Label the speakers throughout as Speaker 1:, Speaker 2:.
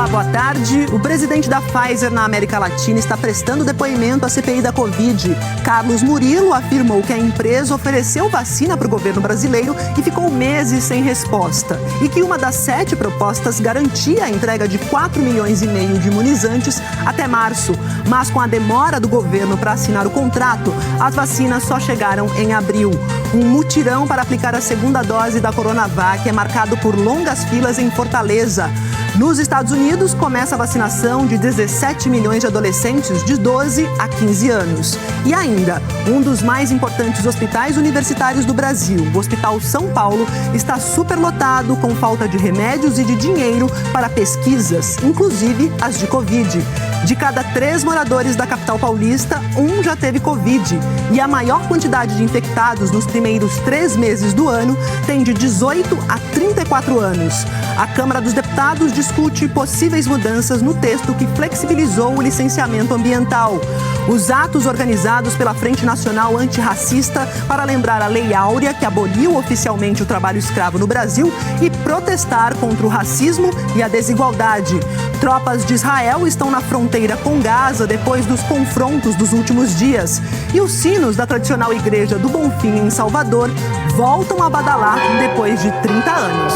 Speaker 1: Olá, boa tarde. O presidente da Pfizer na América Latina está prestando depoimento à CPI da Covid. Carlos Murilo afirmou que a empresa ofereceu vacina para o governo brasileiro e ficou meses sem resposta. E que uma das 7 propostas garantia a entrega de 4,5 milhões de imunizantes até março. Mas com a demora do governo para assinar o contrato, as vacinas só chegaram em abril. Um mutirão para aplicar a segunda dose da Coronavac é marcado por longas filas em Fortaleza. Nos Estados Unidos, começa a vacinação de 17 milhões de adolescentes de 12 a 15 anos. E ainda, um dos mais importantes hospitais universitários do Brasil, o Hospital São Paulo, está superlotado com falta de remédios e de dinheiro para pesquisas, inclusive as de Covid. De cada 3 moradores da capital paulista, 1 já teve Covid. E a maior quantidade de infectados nos primeiros 3 meses do ano tem de 18 a 34 anos. A Câmara dos Deputados discute possíveis mudanças no texto que flexibilizou o licenciamento ambiental. Os atos organizados pela Frente Nacional Antirracista para lembrar a Lei Áurea, que aboliu oficialmente o trabalho escravo no Brasil, e protestar contra o racismo e a desigualdade. Tropas de Israel estão na fronteira com Gaza depois dos confrontos dos últimos dias. E os sinos da tradicional Igreja do Bonfim, em Salvador, voltam a badalar depois de 30 anos.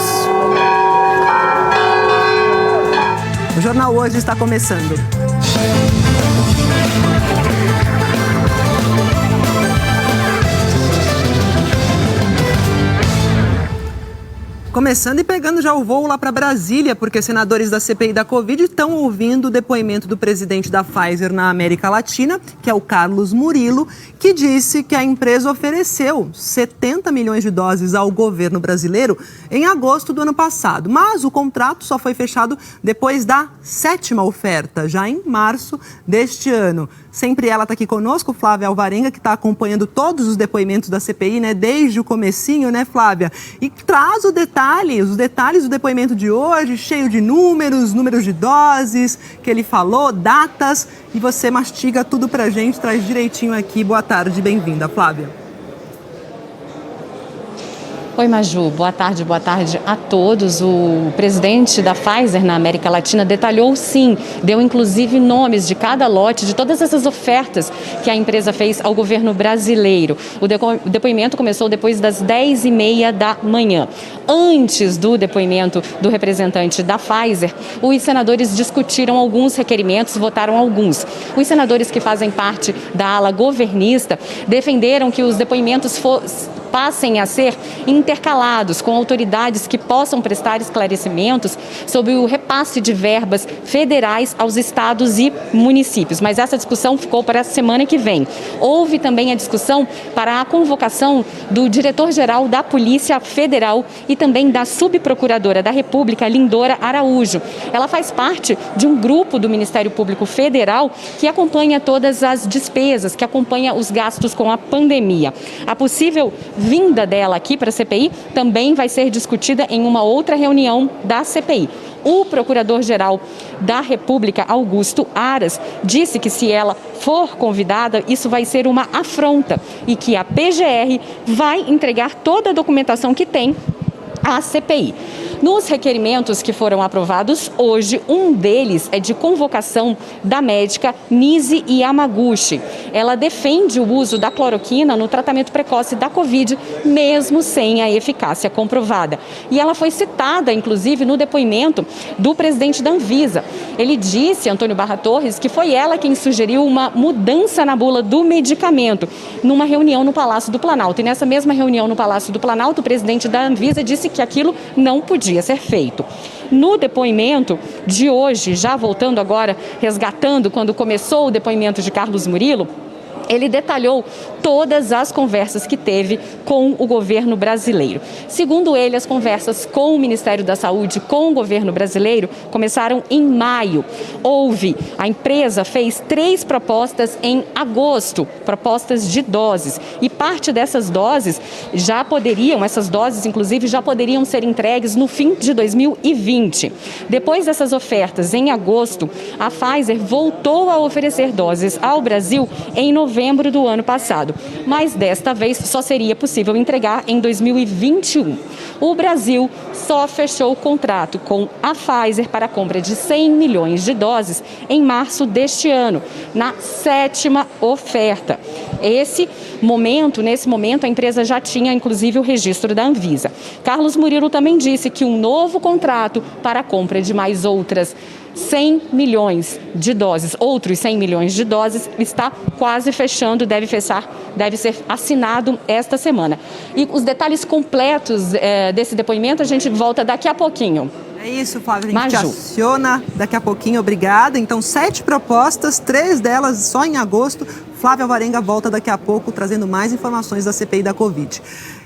Speaker 1: O Jornal Hoje está começando. Começando e pegando já o voo lá para Brasília, porque senadores da CPI da Covid estão ouvindo o depoimento do presidente da Pfizer na América Latina, que é o Carlos Murilo, que disse que a empresa ofereceu 70 milhões de doses ao governo brasileiro em agosto do ano passado. Mas o contrato só foi fechado depois da 7ª oferta, já em março deste ano. Sempre ela está aqui conosco, Flávia Alvarenga, que está acompanhando todos os depoimentos da CPI, né, desde o comecinho, né, Flávia? E traz os detalhes do depoimento de hoje, cheio de números de doses que ele falou, datas, e você mastiga tudo pra gente, traz direitinho aqui. Boa tarde, bem-vinda, Flávia.
Speaker 2: Oi, Maju, boa tarde a todos. O presidente da Pfizer na América Latina detalhou sim, deu inclusive nomes de cada lote, de todas essas ofertas que a empresa fez ao governo brasileiro. O depoimento começou depois das 10h30 da manhã. Antes do depoimento do representante da Pfizer, os senadores discutiram alguns requerimentos, votaram alguns. Os senadores que fazem parte da ala governista defenderam que os depoimentos passem a ser intercalados com autoridades que possam prestar esclarecimentos sobre o repasse de verbas federais aos estados e municípios. Mas essa discussão ficou para a semana que vem. Houve também a discussão para a convocação do diretor-geral da Polícia Federal e também da subprocuradora da República, Lindora Araújo. Ela faz parte de um grupo do Ministério Público Federal que acompanha todas as despesas, que acompanha os gastos com a pandemia. A possível vinda dela aqui para a CPI também vai ser discutida em uma outra reunião da CPI. O Procurador-Geral da República, Augusto Aras, disse que se ela for convidada, isso vai ser uma afronta e que a PGR vai entregar toda a documentação que tem à CPI. Nos requerimentos que foram aprovados hoje, um deles é de convocação da médica Nise Yamaguchi. Ela defende o uso da cloroquina no tratamento precoce da Covid, mesmo sem a eficácia comprovada. E ela foi citada, inclusive, no depoimento do presidente da Anvisa. Ele disse, Antônio Barra Torres, que foi ela quem sugeriu uma mudança na bula do medicamento numa reunião no Palácio do Planalto. E nessa mesma reunião no Palácio do Planalto, o presidente da Anvisa disse que aquilo não podia ser feito. No depoimento de hoje, já voltando agora, resgatando quando começou o depoimento de Carlos Murilo, ele detalhou todas as conversas que teve com o governo brasileiro. Segundo ele, as conversas com o Ministério da Saúde, com o governo brasileiro, começaram em maio. A empresa fez 3 propostas em agosto, propostas de doses. E parte dessas doses essas doses inclusive já poderiam ser entregues no fim de 2020. Depois dessas ofertas, em agosto, a Pfizer voltou a oferecer doses ao Brasil em novembro. novembro do ano passado, mas desta vez só seria possível entregar em 2021. O Brasil só fechou o contrato com a Pfizer para a compra de 100 milhões de doses em março deste ano, na 7ª oferta. Nesse momento, a empresa já tinha, inclusive, o registro da Anvisa. Carlos Murilo também disse que um novo contrato para a compra de mais outras 100 milhões de doses, outros 100 milhões de doses, está quase fechando, deve ser assinado esta semana. E os detalhes completos desse depoimento a gente volta daqui a pouquinho.
Speaker 1: É isso, Flávia, a gente te aciona daqui a pouquinho, obrigada. Então, 7 propostas, 3 delas só em agosto. Flávia Alvarenga volta daqui a pouco trazendo mais informações da CPI da Covid.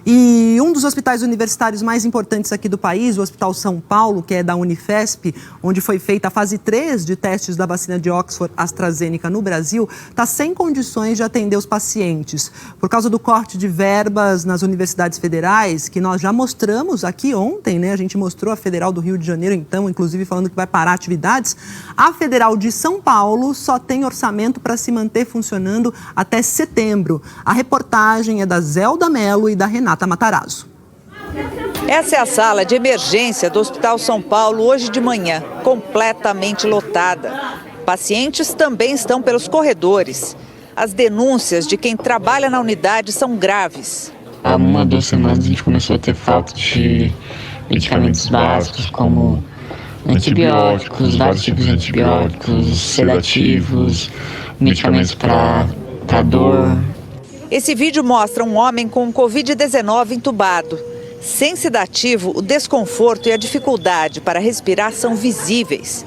Speaker 1: E um dos hospitais universitários mais importantes aqui do país, o Hospital São Paulo, que é da Unifesp, onde foi feita a fase 3 de testes da vacina de Oxford AstraZeneca no Brasil, está sem condições de atender os pacientes. Por causa do corte de verbas nas universidades federais, que nós já mostramos aqui ontem, né? A gente mostrou a Federal do Rio de Janeiro, então, inclusive falando que vai parar atividades. A Federal de São Paulo só tem orçamento para se manter funcionando até setembro. A reportagem é da Zelda Mello e da Renata Matarazzo.
Speaker 3: Essa é a sala de emergência do Hospital São Paulo hoje de manhã, completamente lotada. Pacientes também estão pelos corredores. As denúncias de quem trabalha na unidade são graves.
Speaker 4: Há 1 a 2 semanas a gente começou a ter falta de medicamentos básicos como antibióticos, vários tipos de antibióticos, sedativos, medicamentos para dor.
Speaker 3: Esse vídeo mostra um homem com Covid-19 entubado. Sem sedativo, o desconforto e a dificuldade para respirar são visíveis.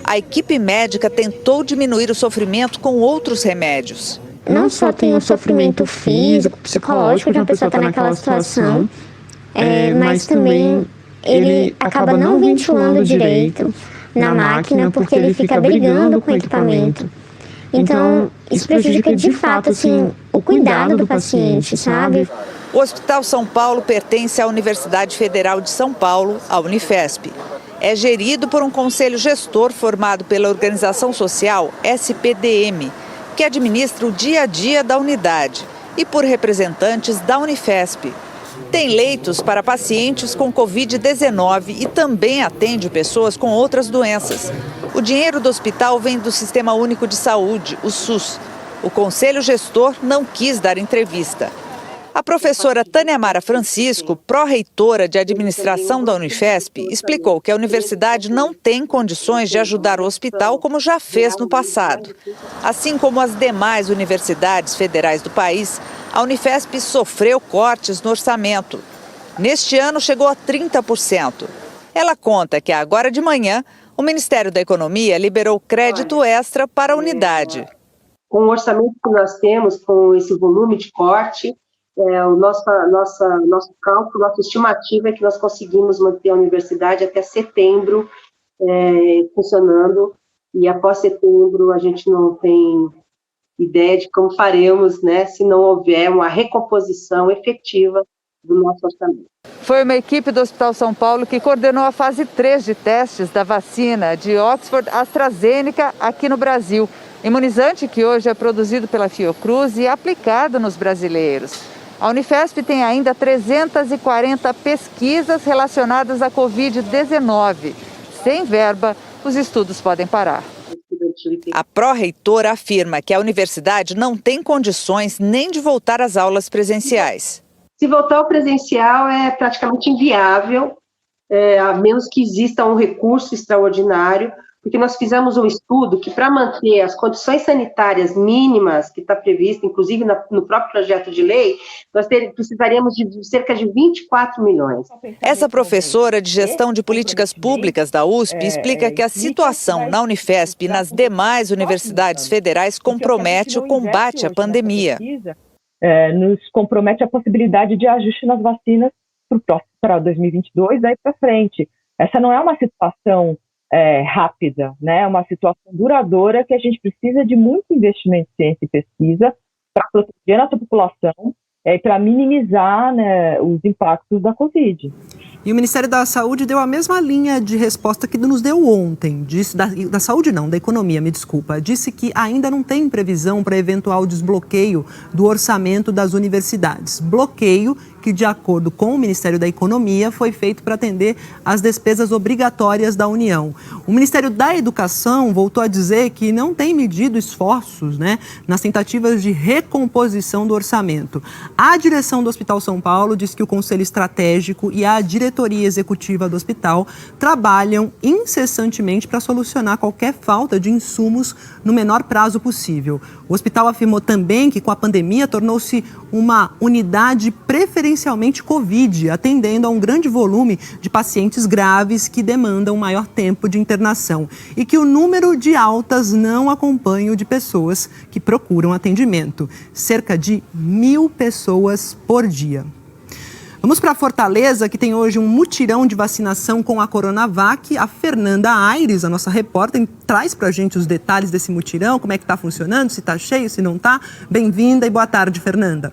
Speaker 3: A equipe médica tentou diminuir o sofrimento com outros remédios.
Speaker 5: Não só tem o sofrimento físico, psicológico de uma pessoa estar naquela situação, mas também ele acaba não ventilando direito na máquina porque ele fica brigando com o equipamento. Então, isso prejudica de fato, assim, o cuidado do paciente, sabe?
Speaker 3: O Hospital São Paulo pertence à Universidade Federal de São Paulo, a Unifesp. É gerido por um conselho gestor formado pela organização social SPDM, que administra o dia a dia da unidade, e por representantes da Unifesp. Tem leitos para pacientes com Covid-19 e também atende pessoas com outras doenças. O dinheiro do hospital vem do Sistema Único de Saúde, o SUS. O conselho gestor não quis dar entrevista. A professora Tânia Mara Francisco, pró-reitora de administração da Unifesp, explicou que a universidade não tem condições de ajudar o hospital como já fez no passado. Assim como as demais universidades federais do país, a Unifesp sofreu cortes no orçamento. Neste ano chegou a 30%. Ela conta que agora de manhã o Ministério da Economia liberou crédito extra para a unidade.
Speaker 6: Com o orçamento que nós temos, com esse volume de corte, nosso cálculo, nossa estimativa é que nós conseguimos manter a universidade até setembro funcionando, e após setembro a gente não tem ideia de como faremos, né, se não houver uma recomposição efetiva do nosso orçamento.
Speaker 3: Foi uma equipe do Hospital São Paulo que coordenou a fase 3 de testes da vacina de Oxford AstraZeneca aqui no Brasil. Imunizante que hoje é produzido pela Fiocruz e aplicado nos brasileiros. A Unifesp tem ainda 340 pesquisas relacionadas à Covid-19. Sem verba, os estudos podem parar. A pró-reitora afirma que a universidade não tem condições nem de voltar às aulas presenciais.
Speaker 6: Se voltar ao presencial é praticamente inviável, a menos que exista um recurso extraordinário, porque nós fizemos um estudo que, para manter as condições sanitárias mínimas, que está previsto, inclusive no próprio projeto de lei, nós precisaríamos de cerca de 24 milhões.
Speaker 3: Essa professora de gestão de políticas públicas da USP explica que a situação na Unifesp e nas demais universidades federais compromete o combate à pandemia.
Speaker 7: Nos compromete a possibilidade de ajuste nas vacinas para 2022, daí para frente. Essa não é uma situação rápida, né? É uma situação duradoura que a gente precisa de muito investimento em ciência e pesquisa para proteger a nossa população para minimizar, né, os impactos da Covid.
Speaker 1: E o Ministério da Saúde deu a mesma linha de resposta que nos deu ontem. Disse, da saúde não, da economia, me desculpa. Disse que ainda não tem previsão para eventual desbloqueio do orçamento das universidades. Bloqueio que, de acordo com o Ministério da Economia, foi feito para atender às despesas obrigatórias da União. O Ministério da Educação voltou a dizer que não tem medido esforços, nas tentativas de recomposição do orçamento. A direção do Hospital São Paulo diz que o Conselho Estratégico e a diretoria executiva do hospital trabalham incessantemente para solucionar qualquer falta de insumos no menor prazo possível. O hospital afirmou também que, com a pandemia, tornou-se uma unidade preferencialmente Covid, atendendo a um grande volume de pacientes graves que demandam maior tempo de internação e que o número de altas não acompanha o de pessoas que procuram atendimento. Cerca de 1.000 pessoas por dia. Vamos para Fortaleza, que tem hoje um mutirão de vacinação com a Coronavac. A Fernanda Aires, a nossa repórter, traz para a gente os detalhes desse mutirão, como é que está funcionando, se está cheio, se não está. Bem-vinda e boa tarde, Fernanda.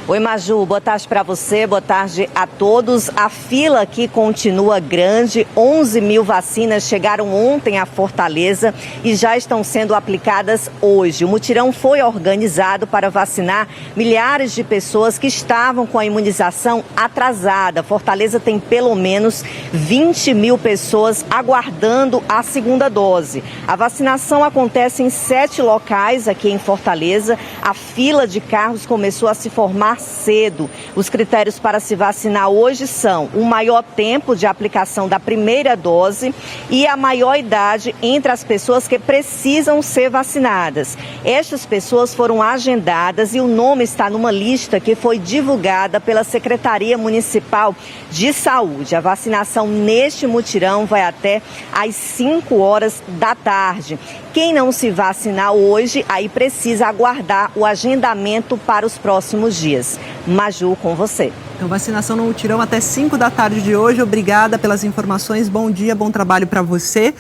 Speaker 8: Oi, Maju, boa tarde para você, boa tarde a todos. A fila aqui continua grande, 11 mil vacinas chegaram ontem a Fortaleza e já estão sendo aplicadas hoje. O mutirão foi organizado para vacinar milhares de pessoas que estavam com a imunização atrasada. Fortaleza tem pelo menos 20 mil pessoas aguardando a segunda dose. A vacinação acontece em 7 locais aqui em Fortaleza. A fila de carros começou a se formar cedo. Os critérios para se vacinar hoje são o maior tempo de aplicação da primeira dose e a maior idade entre as pessoas que precisam ser vacinadas. Estas pessoas foram agendadas e o nome está numa lista que foi divulgada pela Secretaria Municipal de Saúde. A vacinação neste mutirão vai até às 5 horas da tarde. Quem não se vacinar hoje, aí precisa aguardar o agendamento para os próximos dias. Maju, com você.
Speaker 1: Então, vacinação no mutirão até 5 da tarde de hoje. Obrigada pelas informações. Bom dia, bom trabalho para você.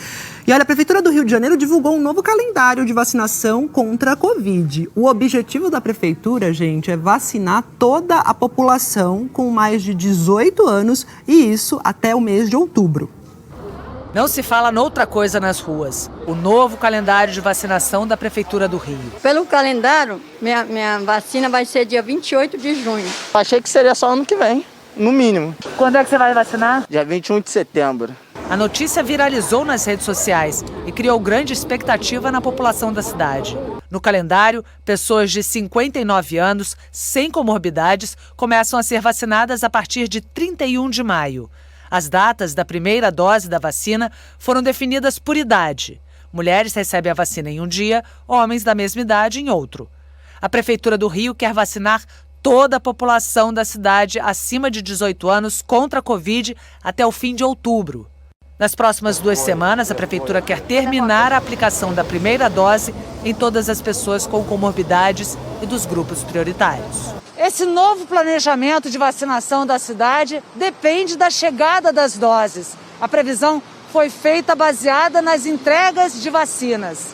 Speaker 1: E olha, a Prefeitura do Rio de Janeiro divulgou um novo calendário de vacinação contra a Covid. O objetivo da Prefeitura, gente, é vacinar toda a população com mais de 18 anos e isso até o mês de outubro.
Speaker 9: Não se fala noutra coisa nas ruas. O novo calendário de vacinação da Prefeitura do Rio.
Speaker 10: Pelo calendário, minha vacina vai ser dia 28 de junho.
Speaker 11: Achei que seria só ano que vem, no mínimo.
Speaker 9: Quando é que você vai vacinar?
Speaker 11: Dia 21 de setembro.
Speaker 9: A notícia viralizou nas redes sociais e criou grande expectativa na população da cidade. No calendário, pessoas de 59 anos, sem comorbidades, começam a ser vacinadas a partir de 31 de maio. As datas da primeira dose da vacina foram definidas por idade. Mulheres recebem a vacina em um dia, homens da mesma idade em outro. A Prefeitura do Rio quer vacinar toda a população da cidade acima de 18 anos contra a Covid até o fim de outubro. Nas próximas 2 semanas, a Prefeitura quer terminar a aplicação da primeira dose em todas as pessoas com comorbidades e dos grupos prioritários.
Speaker 12: Esse novo planejamento de vacinação da cidade depende da chegada das doses. A previsão foi feita baseada nas entregas de vacinas.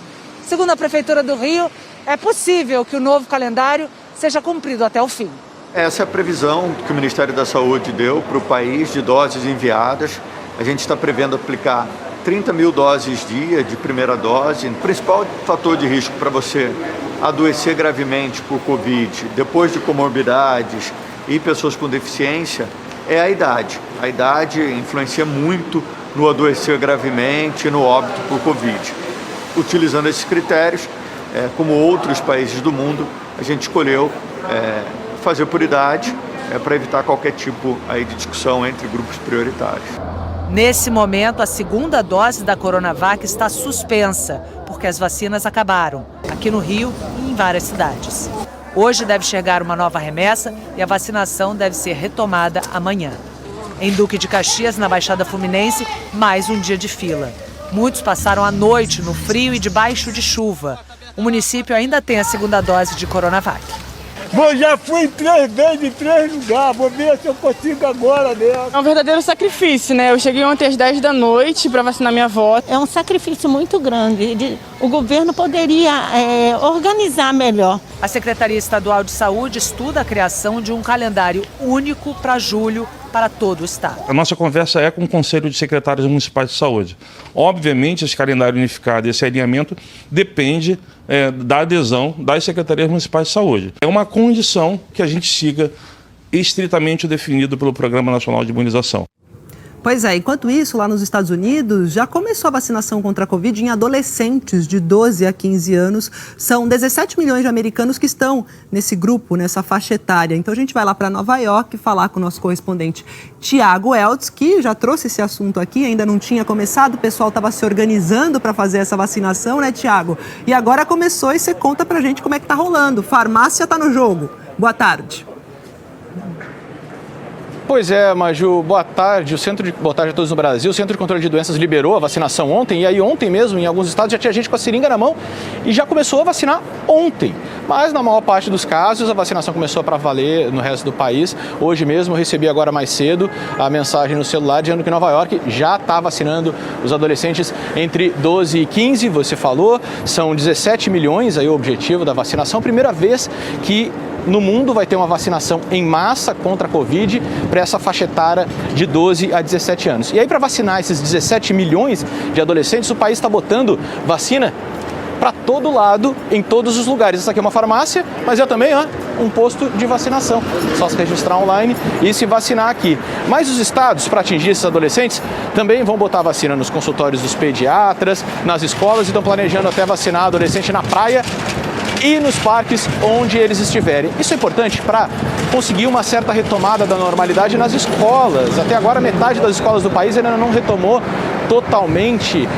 Speaker 12: Segundo a Prefeitura do Rio, é possível que o novo calendário seja cumprido até o fim.
Speaker 13: Essa é a previsão que o Ministério da Saúde deu para o país de doses enviadas. A gente está prevendo aplicar 30 mil doses dia de primeira dose. O principal fator de risco para você adoecer gravemente por Covid, depois de comorbidades e pessoas com deficiência, é a idade. A idade influencia muito no adoecer gravemente e no óbito por Covid. Utilizando esses critérios, como outros países do mundo, a gente escolheu fazer por idade para evitar qualquer tipo aí de discussão entre grupos prioritários.
Speaker 9: Nesse momento, a segunda dose da Coronavac está suspensa, porque as vacinas acabaram, aqui no Rio e em várias cidades. Hoje deve chegar uma nova remessa e a vacinação deve ser retomada amanhã. Em Duque de Caxias, na Baixada Fluminense, mais um dia de fila. Muitos passaram a noite no frio e debaixo de chuva. O município ainda tem a segunda dose de Coronavac.
Speaker 14: Já fui 3 vezes em 3 lugares, vou ver se eu consigo agora mesmo.
Speaker 15: É um verdadeiro sacrifício, né? Eu cheguei ontem às 10 da noite para vacinar minha avó.
Speaker 16: É um sacrifício muito grande. O governo poderia organizar melhor.
Speaker 9: A Secretaria Estadual de Saúde estuda a criação de um calendário único para julho para todo o estado.
Speaker 17: A nossa conversa é com o Conselho de Secretários Municipais de Saúde. Obviamente, esse calendário unificado, esse alinhamento, depende da adesão das Secretarias Municipais de Saúde. É uma condição que a gente siga estritamente o definido pelo Programa Nacional de Imunização.
Speaker 1: Pois é, enquanto isso, lá nos Estados Unidos, já começou a vacinação contra a Covid em adolescentes de 12 a 15 anos. São 17 milhões de americanos que estão nesse grupo, nessa faixa etária. Então a gente vai lá para Nova York falar com o nosso correspondente Tiago Eltz, que já trouxe esse assunto aqui, ainda não tinha começado, o pessoal estava se organizando para fazer essa vacinação, né, Tiago? E agora começou e você conta pra gente como é que tá rolando. Farmácia tá no jogo. Boa tarde.
Speaker 18: Pois é, Maju, boa tarde. Boa tarde a todos no Brasil. O Centro de Controle de Doenças liberou a vacinação ontem, e aí ontem mesmo, em alguns estados, já tinha gente com a seringa na mão e já começou a vacinar ontem. Mas na maior parte dos casos, a vacinação começou para valer no resto do país. Hoje mesmo, eu recebi agora mais cedo a mensagem no celular dizendo que Nova York já está vacinando os adolescentes entre 12 e 15, você falou. São 17 milhões aí o objetivo da vacinação. Primeira vez que no mundo vai ter uma vacinação em massa contra a Covid para essa faixa etária de 12 a 17 anos. E aí, para vacinar esses 17 milhões de adolescentes, o país está botando vacina para todo lado, em todos os lugares. Essa aqui é uma farmácia, mas é também um posto de vacinação. Só se registrar online e se vacinar aqui. Mas os estados, para atingir esses adolescentes, também vão botar vacina nos consultórios dos pediatras, nas escolas, e estão planejando até vacinar adolescente na praia e nos parques onde eles estiverem. Isso é importante para conseguir uma certa retomada da normalidade nas escolas. Até agora, metade das escolas do país ainda não retomou totalmente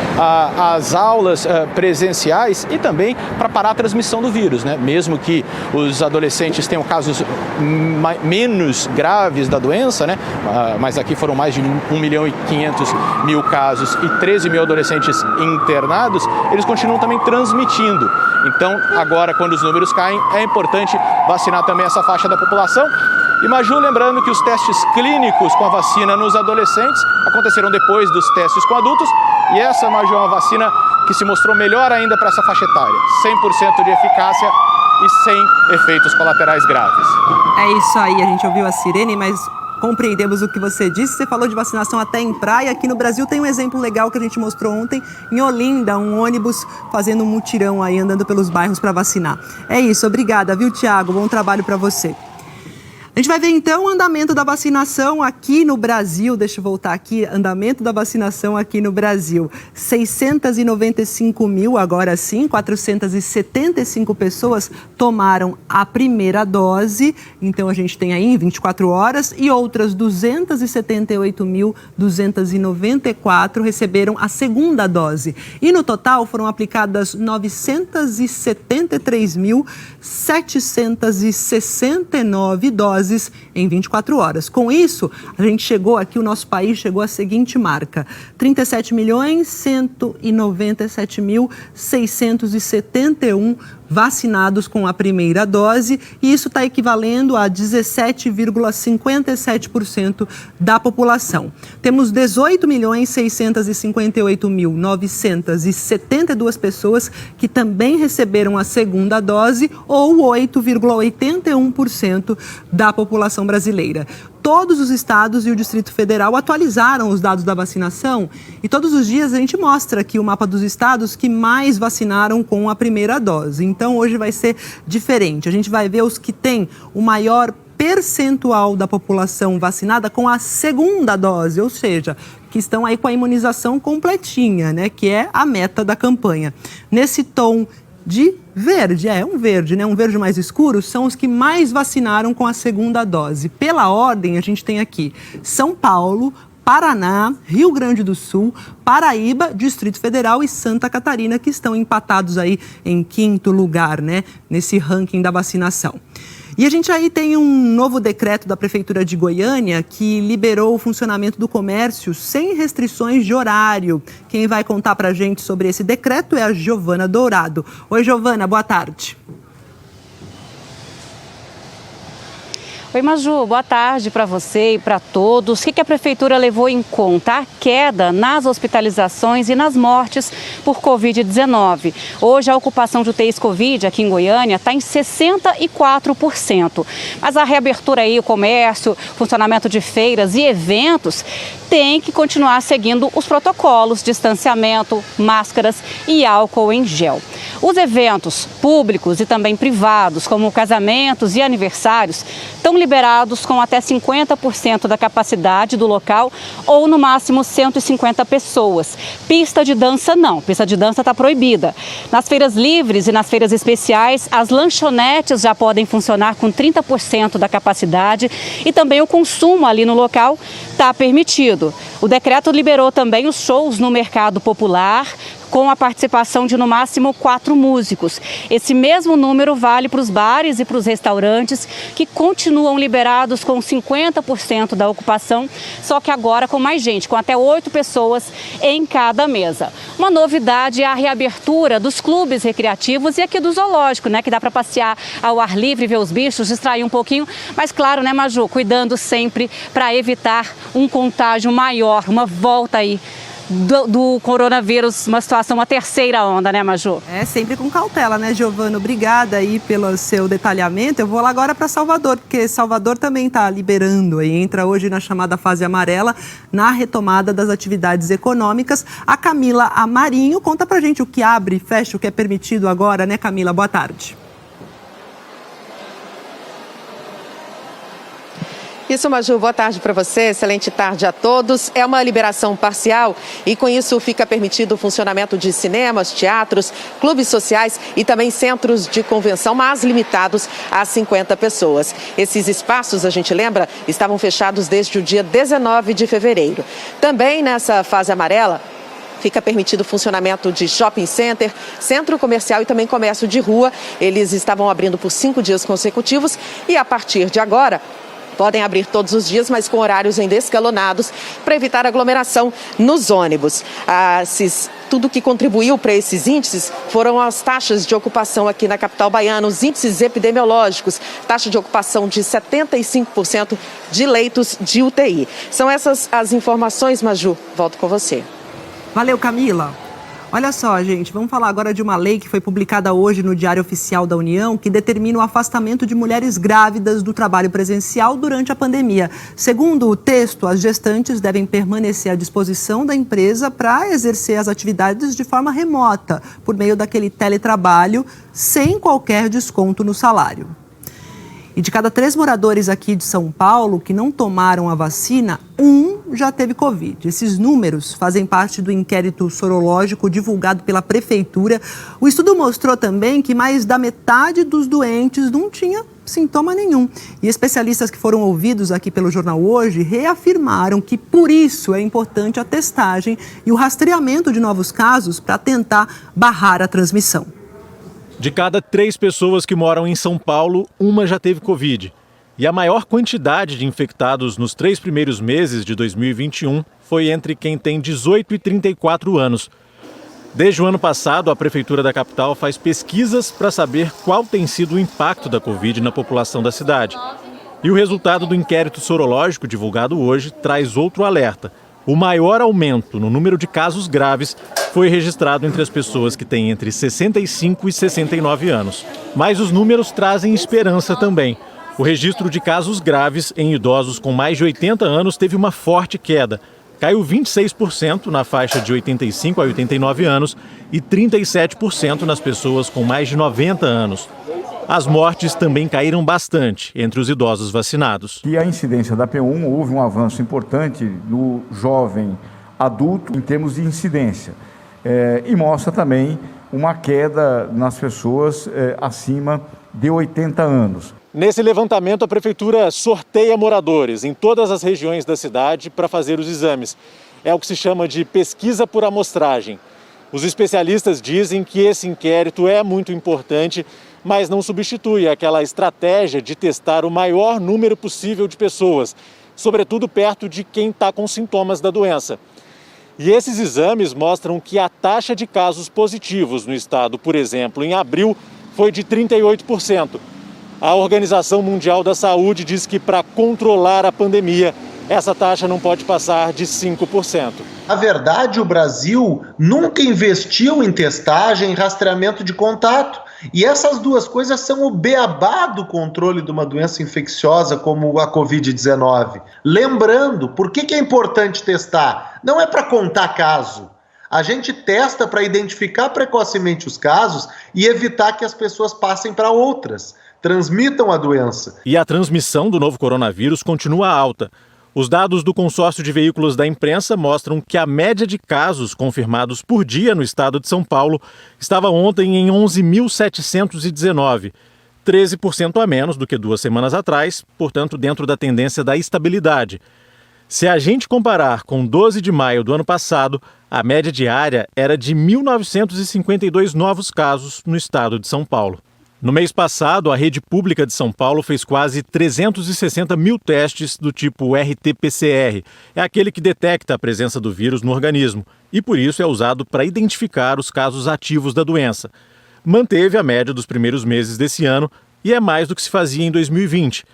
Speaker 18: as aulas presenciais, e também para parar a transmissão do vírus, né? Mesmo que os adolescentes tenham casos menos graves da doença, né? Mas aqui foram mais de 1.500.000 casos e 13 mil adolescentes internados, eles continuam também transmitindo. Então, agora, quando os números caem, é importante vacinar também essa faixa da população. E, Maju, lembrando que os testes clínicos com a vacina nos adolescentes aconteceram depois dos testes com adultos, e essa, Maju, é uma vacina que se mostrou melhor ainda para essa faixa etária. 100% de eficácia e sem efeitos colaterais graves.
Speaker 1: É isso aí, a gente ouviu a sirene, mas compreendemos o que você disse. Você falou de vacinação até em praia. Aqui no Brasil tem um exemplo legal que a gente mostrou ontem em Olinda, um ônibus fazendo um mutirão aí, andando pelos bairros para vacinar. É isso, obrigada, viu, Tiago? Bom trabalho para você. A gente vai ver então o andamento da vacinação aqui no Brasil. Deixa eu voltar aqui. Andamento da vacinação aqui no Brasil. 695 mil, agora sim, 475 pessoas tomaram a primeira dose. Então a gente tem aí em 24 horas, e outras 278.294 receberam a segunda dose. E no total foram aplicadas 977.769 doses em 24 horas. Com isso, a gente chegou aqui, o nosso país chegou à seguinte marca: 37.197.671 vacinados com a primeira dose, e isso está equivalendo a 17,57% da população. Temos 18.658.972 pessoas que também receberam a segunda dose, ou 8,81% da população brasileira. Todos os estados e o Distrito Federal atualizaram os dados da vacinação, e todos os dias a gente mostra aqui o mapa dos estados que mais vacinaram com a primeira dose. Então hoje vai ser diferente. A gente vai ver os que têm o maior percentual da população vacinada com a segunda dose, ou seja, que estão aí com a imunização completinha, né, que é a meta da campanha. Nesse tom de verde, um verde, né? Um verde mais escuro, são os que mais vacinaram com a segunda dose. Pela ordem, a gente tem aqui São Paulo, Paraná, Rio Grande do Sul, Paraíba, Distrito Federal e Santa Catarina, que estão empatados aí em quinto lugar, né? Nesse ranking da vacinação. E a gente aí tem um novo decreto da Prefeitura de Goiânia que liberou o funcionamento do comércio sem restrições de horário. Quem vai contar pra gente sobre esse decreto é a Giovana Dourado. Oi, Giovana, boa tarde.
Speaker 19: Oi, Maju, boa tarde para você e para todos. O que a Prefeitura levou em conta? A queda nas hospitalizações e nas mortes por Covid-19. Hoje, a ocupação de UTIs Covid aqui em Goiânia está em 64%. Mas a reabertura aí, o comércio, funcionamento de feiras e eventos tem que continuar seguindo os protocolos, distanciamento, máscaras e álcool em gel. Os eventos públicos e também privados, como casamentos e aniversários, estão liberados com até 50% da capacidade do local ou no máximo 150 pessoas. Pista de dança não, pista de dança está proibida. Nas feiras livres e nas feiras especiais, as lanchonetes já podem funcionar com 30% da capacidade e também o consumo ali no local está permitido. O decreto liberou também os shows no mercado popular, com a participação de no máximo 4 músicos. Esse mesmo número vale para os bares e para os restaurantes, que continuam liberados com 50% da ocupação, só que agora com mais gente, com até 8 pessoas em cada mesa. Uma novidade é a reabertura dos clubes recreativos e aqui do zoológico, né, que dá para passear ao ar livre, ver os bichos, distrair um pouquinho, mas claro, né, Maju, cuidando sempre para evitar um contágio maior, uma volta aí do coronavírus, uma terceira onda, né, Maju?
Speaker 1: É, sempre com cautela, né, Giovana? Obrigada aí pelo seu detalhamento. Eu vou lá agora para Salvador, porque Salvador também está liberando aí, entra hoje na chamada fase amarela, na retomada das atividades econômicas. A Camila Amarinho conta pra gente o que abre e fecha, o que é permitido agora, né, Camila? Boa tarde.
Speaker 20: Isso, Maju, boa tarde para você, excelente tarde a todos. É uma liberação parcial e com isso fica permitido o funcionamento de cinemas, teatros, clubes sociais e também centros de convenção, mas limitados a 50 pessoas. Esses espaços, a gente lembra, estavam fechados desde o dia 19 de fevereiro. Também nessa fase amarela, fica permitido o funcionamento de shopping center, centro comercial e também comércio de rua. Eles estavam abrindo por 5 dias consecutivos e a partir de agora podem abrir todos os dias, mas com horários ainda escalonados para evitar aglomeração nos ônibus. Tudo que contribuiu para esses índices foram as taxas de ocupação aqui na capital baiana, os índices epidemiológicos, taxa de ocupação de 75% de leitos de UTI. São essas as informações, Maju. Volto com você.
Speaker 1: Valeu, Camila. Olha só, gente, vamos falar agora de uma lei que foi publicada hoje no Diário Oficial da União, que determina o afastamento de mulheres grávidas do trabalho presencial durante a pandemia. Segundo o texto, as gestantes devem permanecer à disposição da empresa para exercer as atividades de forma remota, por meio daquele teletrabalho, sem qualquer desconto no salário. E de cada 3 moradores aqui de São Paulo que não tomaram a vacina, 1 já teve Covid. Esses números fazem parte do inquérito sorológico divulgado pela Prefeitura. O estudo mostrou também que mais da metade dos doentes não tinha sintoma nenhum. E especialistas que foram ouvidos aqui pelo Jornal Hoje reafirmaram que por isso é importante a testagem e o rastreamento de novos casos para tentar barrar a transmissão.
Speaker 21: De cada 3 pessoas que moram em São Paulo, 1 já teve Covid. E a maior quantidade de infectados nos 3 primeiros meses de 2021 foi entre quem tem 18 e 34 anos. Desde o ano passado, a Prefeitura da capital faz pesquisas para saber qual tem sido o impacto da Covid na população da cidade. E o resultado do inquérito sorológico divulgado hoje traz outro alerta. O maior aumento no número de casos graves foi registrado entre as pessoas que têm entre 65 e 69 anos. Mas os números trazem esperança também. O registro de casos graves em idosos com mais de 80 anos teve uma forte queda. Caiu 26% na faixa de 85 a 89 anos e 37% nas pessoas com mais de 90 anos. As mortes também caíram bastante entre os idosos vacinados.
Speaker 22: E a incidência da P1 houve um avanço importante no jovem adulto em termos de incidência. E mostra também uma queda nas pessoas acima de 80 anos.
Speaker 21: Nesse levantamento, a Prefeitura sorteia moradores em todas as regiões da cidade para fazer os exames. É o que se chama de pesquisa por amostragem. Os especialistas dizem que esse inquérito é muito importante, mas não substitui aquela estratégia de testar o maior número possível de pessoas, sobretudo perto de quem está com sintomas da doença. E esses exames mostram que a taxa de casos positivos no estado, por exemplo, em abril, foi de 38%. A Organização Mundial da Saúde diz que para controlar a pandemia, essa taxa não pode passar de 5%.
Speaker 2: Na verdade, o Brasil nunca investiu em testagem e rastreamento de contato. E essas duas coisas são o beabá do controle de uma doença infecciosa como a Covid-19. Lembrando, por que é importante testar? Não é para contar caso. A gente testa para identificar precocemente os casos e evitar que as pessoas passem para outras, transmitam a doença.
Speaker 21: E a transmissão do novo coronavírus continua alta. Os dados do consórcio de veículos da imprensa mostram que a média de casos confirmados por dia no estado de São Paulo estava ontem em 11.719, 13% a menos do que 2 semanas atrás, portanto dentro da tendência da estabilidade. Se a gente comparar com 12 de maio do ano passado, a média diária era de 1.952 novos casos no estado de São Paulo. No mês passado, a rede pública de São Paulo fez quase 360 mil testes do tipo RT-PCR. É aquele que detecta a presença do vírus no organismo e, por isso, é usado para identificar os casos ativos da doença. Manteve a média dos primeiros meses desse ano e é mais do que se fazia em 2020.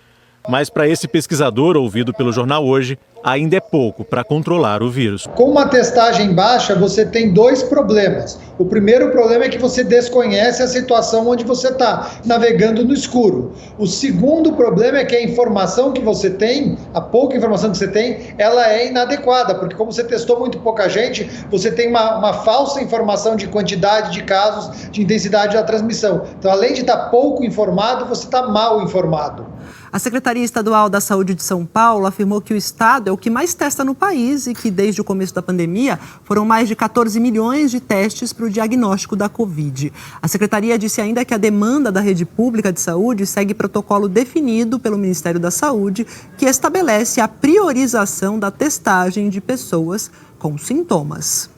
Speaker 21: Mas para esse pesquisador ouvido pelo Jornal Hoje, ainda é pouco para controlar o vírus.
Speaker 4: Com uma testagem baixa, você tem 2 problemas. O primeiro problema é que você desconhece a situação onde você está, navegando no escuro. O segundo problema é que a informação que você tem, a pouca informação que você tem, ela é inadequada, porque como você testou muito pouca gente, você tem uma falsa informação de quantidade de casos, de intensidade da transmissão. Então, além de estar pouco informado, você está mal informado.
Speaker 1: A Secretaria Estadual da Saúde de São Paulo afirmou que o estado é o que mais testa no país e que, desde o começo da pandemia, foram mais de 14 milhões de testes para o diagnóstico da Covid. A Secretaria disse ainda que a demanda da rede pública de saúde segue protocolo definido pelo Ministério da Saúde, que estabelece a priorização da testagem de pessoas com sintomas.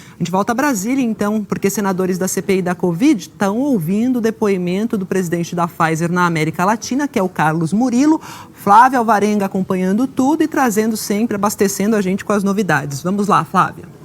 Speaker 1: A gente volta a Brasília, então, porque senadores da CPI da Covid estão ouvindo o depoimento do presidente da Pfizer na América Latina, que é o Carlos Murilo. Flávia Alvarenga acompanhando tudo e trazendo sempre, abastecendo a gente com as novidades. Vamos lá, Flávia.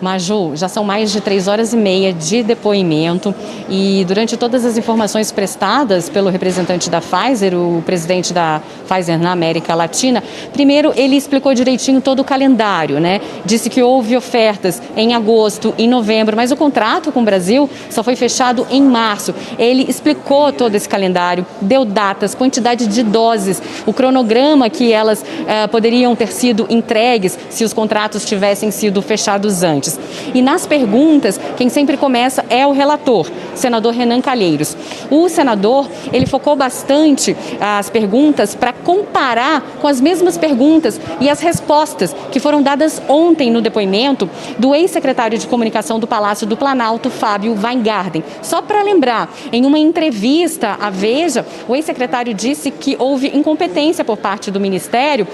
Speaker 23: Maju, já são mais de 3 horas e meia de depoimento e durante todas as informações prestadas pelo representante da Pfizer, o presidente da Pfizer na América Latina, primeiro ele explicou direitinho todo o calendário, né? Disse que houve ofertas em agosto, em novembro, mas o contrato com o Brasil só foi fechado em março. Ele explicou todo esse calendário, deu datas, quantidade de doses, o cronograma que elas poderiam ter sido entregues se os contratos tivessem sido fechados antes. E nas perguntas, quem sempre começa é o relator, o senador Renan Calheiros. O senador, ele focou bastante as perguntas para comparar com as mesmas perguntas e as respostas que foram dadas ontem no depoimento do ex-secretário de Comunicação do Palácio do Planalto, Fábio Weingarten. Só para lembrar, em uma entrevista à Veja, o ex-secretário disse que houve incompetência por parte do Ministério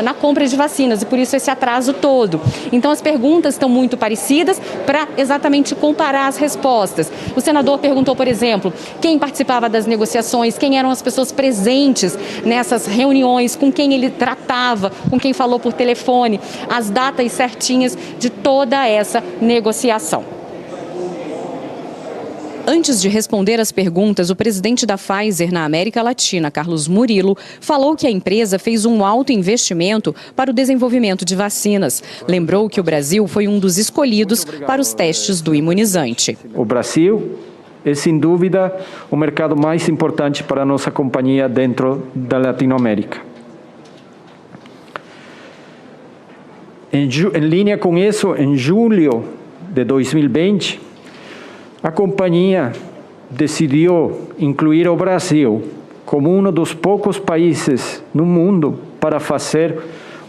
Speaker 23: na compra de vacinas e por isso esse atraso todo. Então as perguntas estão muito parecidas para exatamente comparar as respostas. O senador perguntou, por exemplo, quem participava das negociações, quem eram as pessoas presentes nessas reuniões, com quem ele tratava, com quem falou por telefone, as datas certinhas de toda essa negociação. Antes de responder às perguntas, o presidente da Pfizer na América Latina, Carlos Murilo, falou que a empresa fez um alto investimento para o desenvolvimento de vacinas. Lembrou que o Brasil foi um dos escolhidos para os testes do imunizante.
Speaker 24: O Brasil é, sem dúvida, o mercado mais importante para a nossa companhia dentro da Latinoamérica. Em linha com isso, em julho de 2020, a companhia decidiu incluir o Brasil como um dos poucos países no mundo para fazer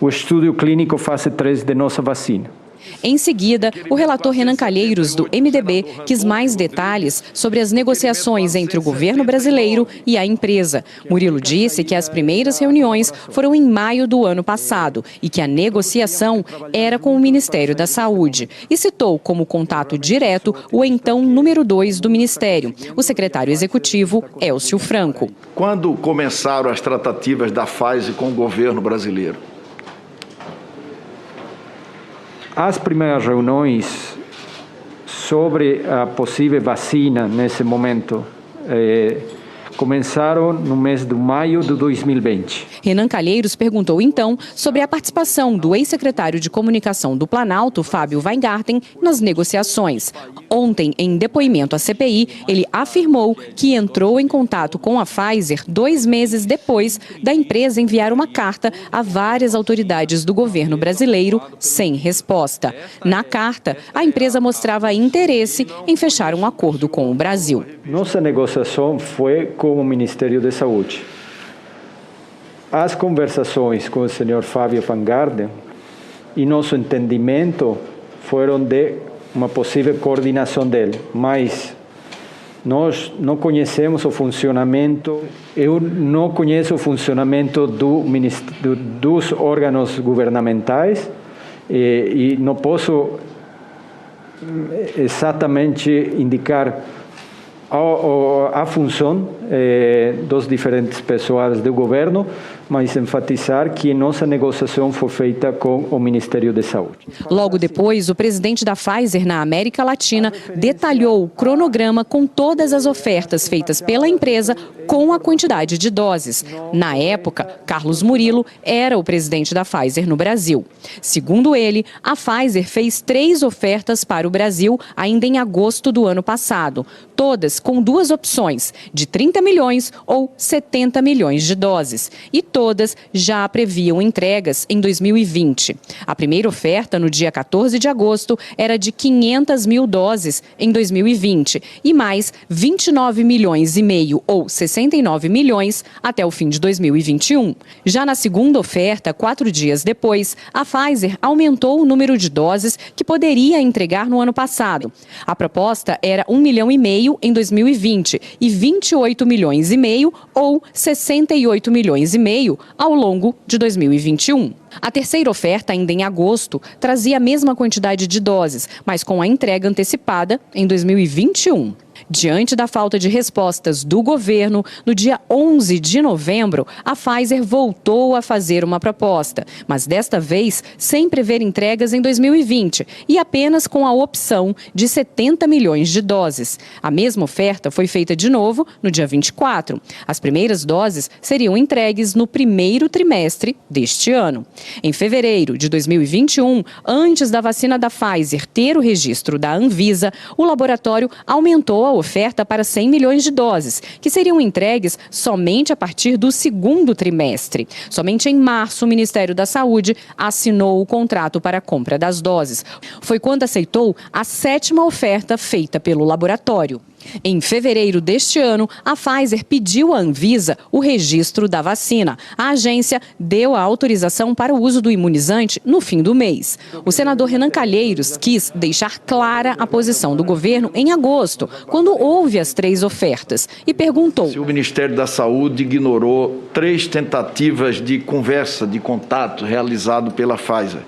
Speaker 24: o estudo clínico fase 3 de nossa vacina.
Speaker 23: Em seguida, o relator Renan Calheiros, do MDB, quis mais detalhes sobre as negociações entre o governo brasileiro e a empresa. Murilo disse que as primeiras reuniões foram em maio do ano passado e que a negociação era com o Ministério da Saúde. E citou como contato direto o então número 2 do Ministério, o secretário executivo Elcio Franco.
Speaker 25: Quando começaram as tratativas da Pfizer com o governo brasileiro?
Speaker 24: As primeiras reuniões sobre a possível vacina nesse momento começaram no mês de maio de 2020.
Speaker 23: Renan Calheiros perguntou então sobre a participação do ex-secretário de Comunicação do Planalto, Fábio Weingarten, nas negociações. Ontem, em depoimento à CPI, ele afirmou que entrou em contato com a Pfizer 2 meses depois da empresa enviar uma carta a várias autoridades do governo brasileiro sem resposta. Na carta, a empresa mostrava interesse em fechar um acordo com o Brasil.
Speaker 24: Nossa negociação foi com o Ministério da Saúde. As conversações com o senhor Fábio Weingarten e nosso entendimento foram de uma possível coordenação dele, mas nós não conhecemos o funcionamento, eu não conheço o funcionamento dos órgãos governamentais e não posso exatamente indicar a função dos diferentes pessoas do governo, mas enfatizar que nossa negociação foi feita com o Ministério da Saúde.
Speaker 23: Logo depois, o presidente da Pfizer na América Latina detalhou o cronograma com todas as ofertas feitas pela empresa com a quantidade de doses. Na época, Carlos Murilo era o presidente da Pfizer no Brasil. Segundo ele, a Pfizer fez 3 ofertas para o Brasil ainda em agosto do ano passado, todas com 2 opções, de 30 milhões ou 70 milhões de doses. E todas já previam entregas em 2020. A primeira oferta, no dia 14 de agosto, era de 500 mil doses em 2020 e mais 29 milhões e meio ou 69 milhões até o fim de 2021. Já na segunda oferta, 4 dias depois, a Pfizer aumentou o número de doses que poderia entregar no ano passado. A proposta era 1,5 milhão em 2020 e 28 milhões e meio ou 68 milhões e meio ao longo de 2021. A terceira oferta, ainda em agosto, trazia a mesma quantidade de doses, mas com a entrega antecipada em 2021. Diante da falta de respostas do governo, no dia 11 de novembro, a Pfizer voltou a fazer uma proposta, mas desta vez sem prever entregas em 2020 e apenas com a opção de 70 milhões de doses. A mesma oferta foi feita de novo no dia 24. As primeiras doses seriam entregues no primeiro trimestre deste ano. Em fevereiro de 2021, antes da vacina da Pfizer ter o registro da Anvisa, o laboratório aumentou a oferta para 100 milhões de doses, que seriam entregues somente a partir do segundo trimestre. Somente em março, o Ministério da Saúde assinou o contrato para a compra das doses. Foi quando aceitou a 7ª oferta feita pelo laboratório. Em fevereiro deste ano, a Pfizer pediu à Anvisa o registro da vacina. A agência deu a autorização para o uso do imunizante no fim do mês. O senador Renan Calheiros quis deixar clara a posição do governo em agosto, quando houve as 3 ofertas, e perguntou:
Speaker 25: se o Ministério da Saúde ignorou 3 tentativas de conversa, de contato realizado pela Pfizer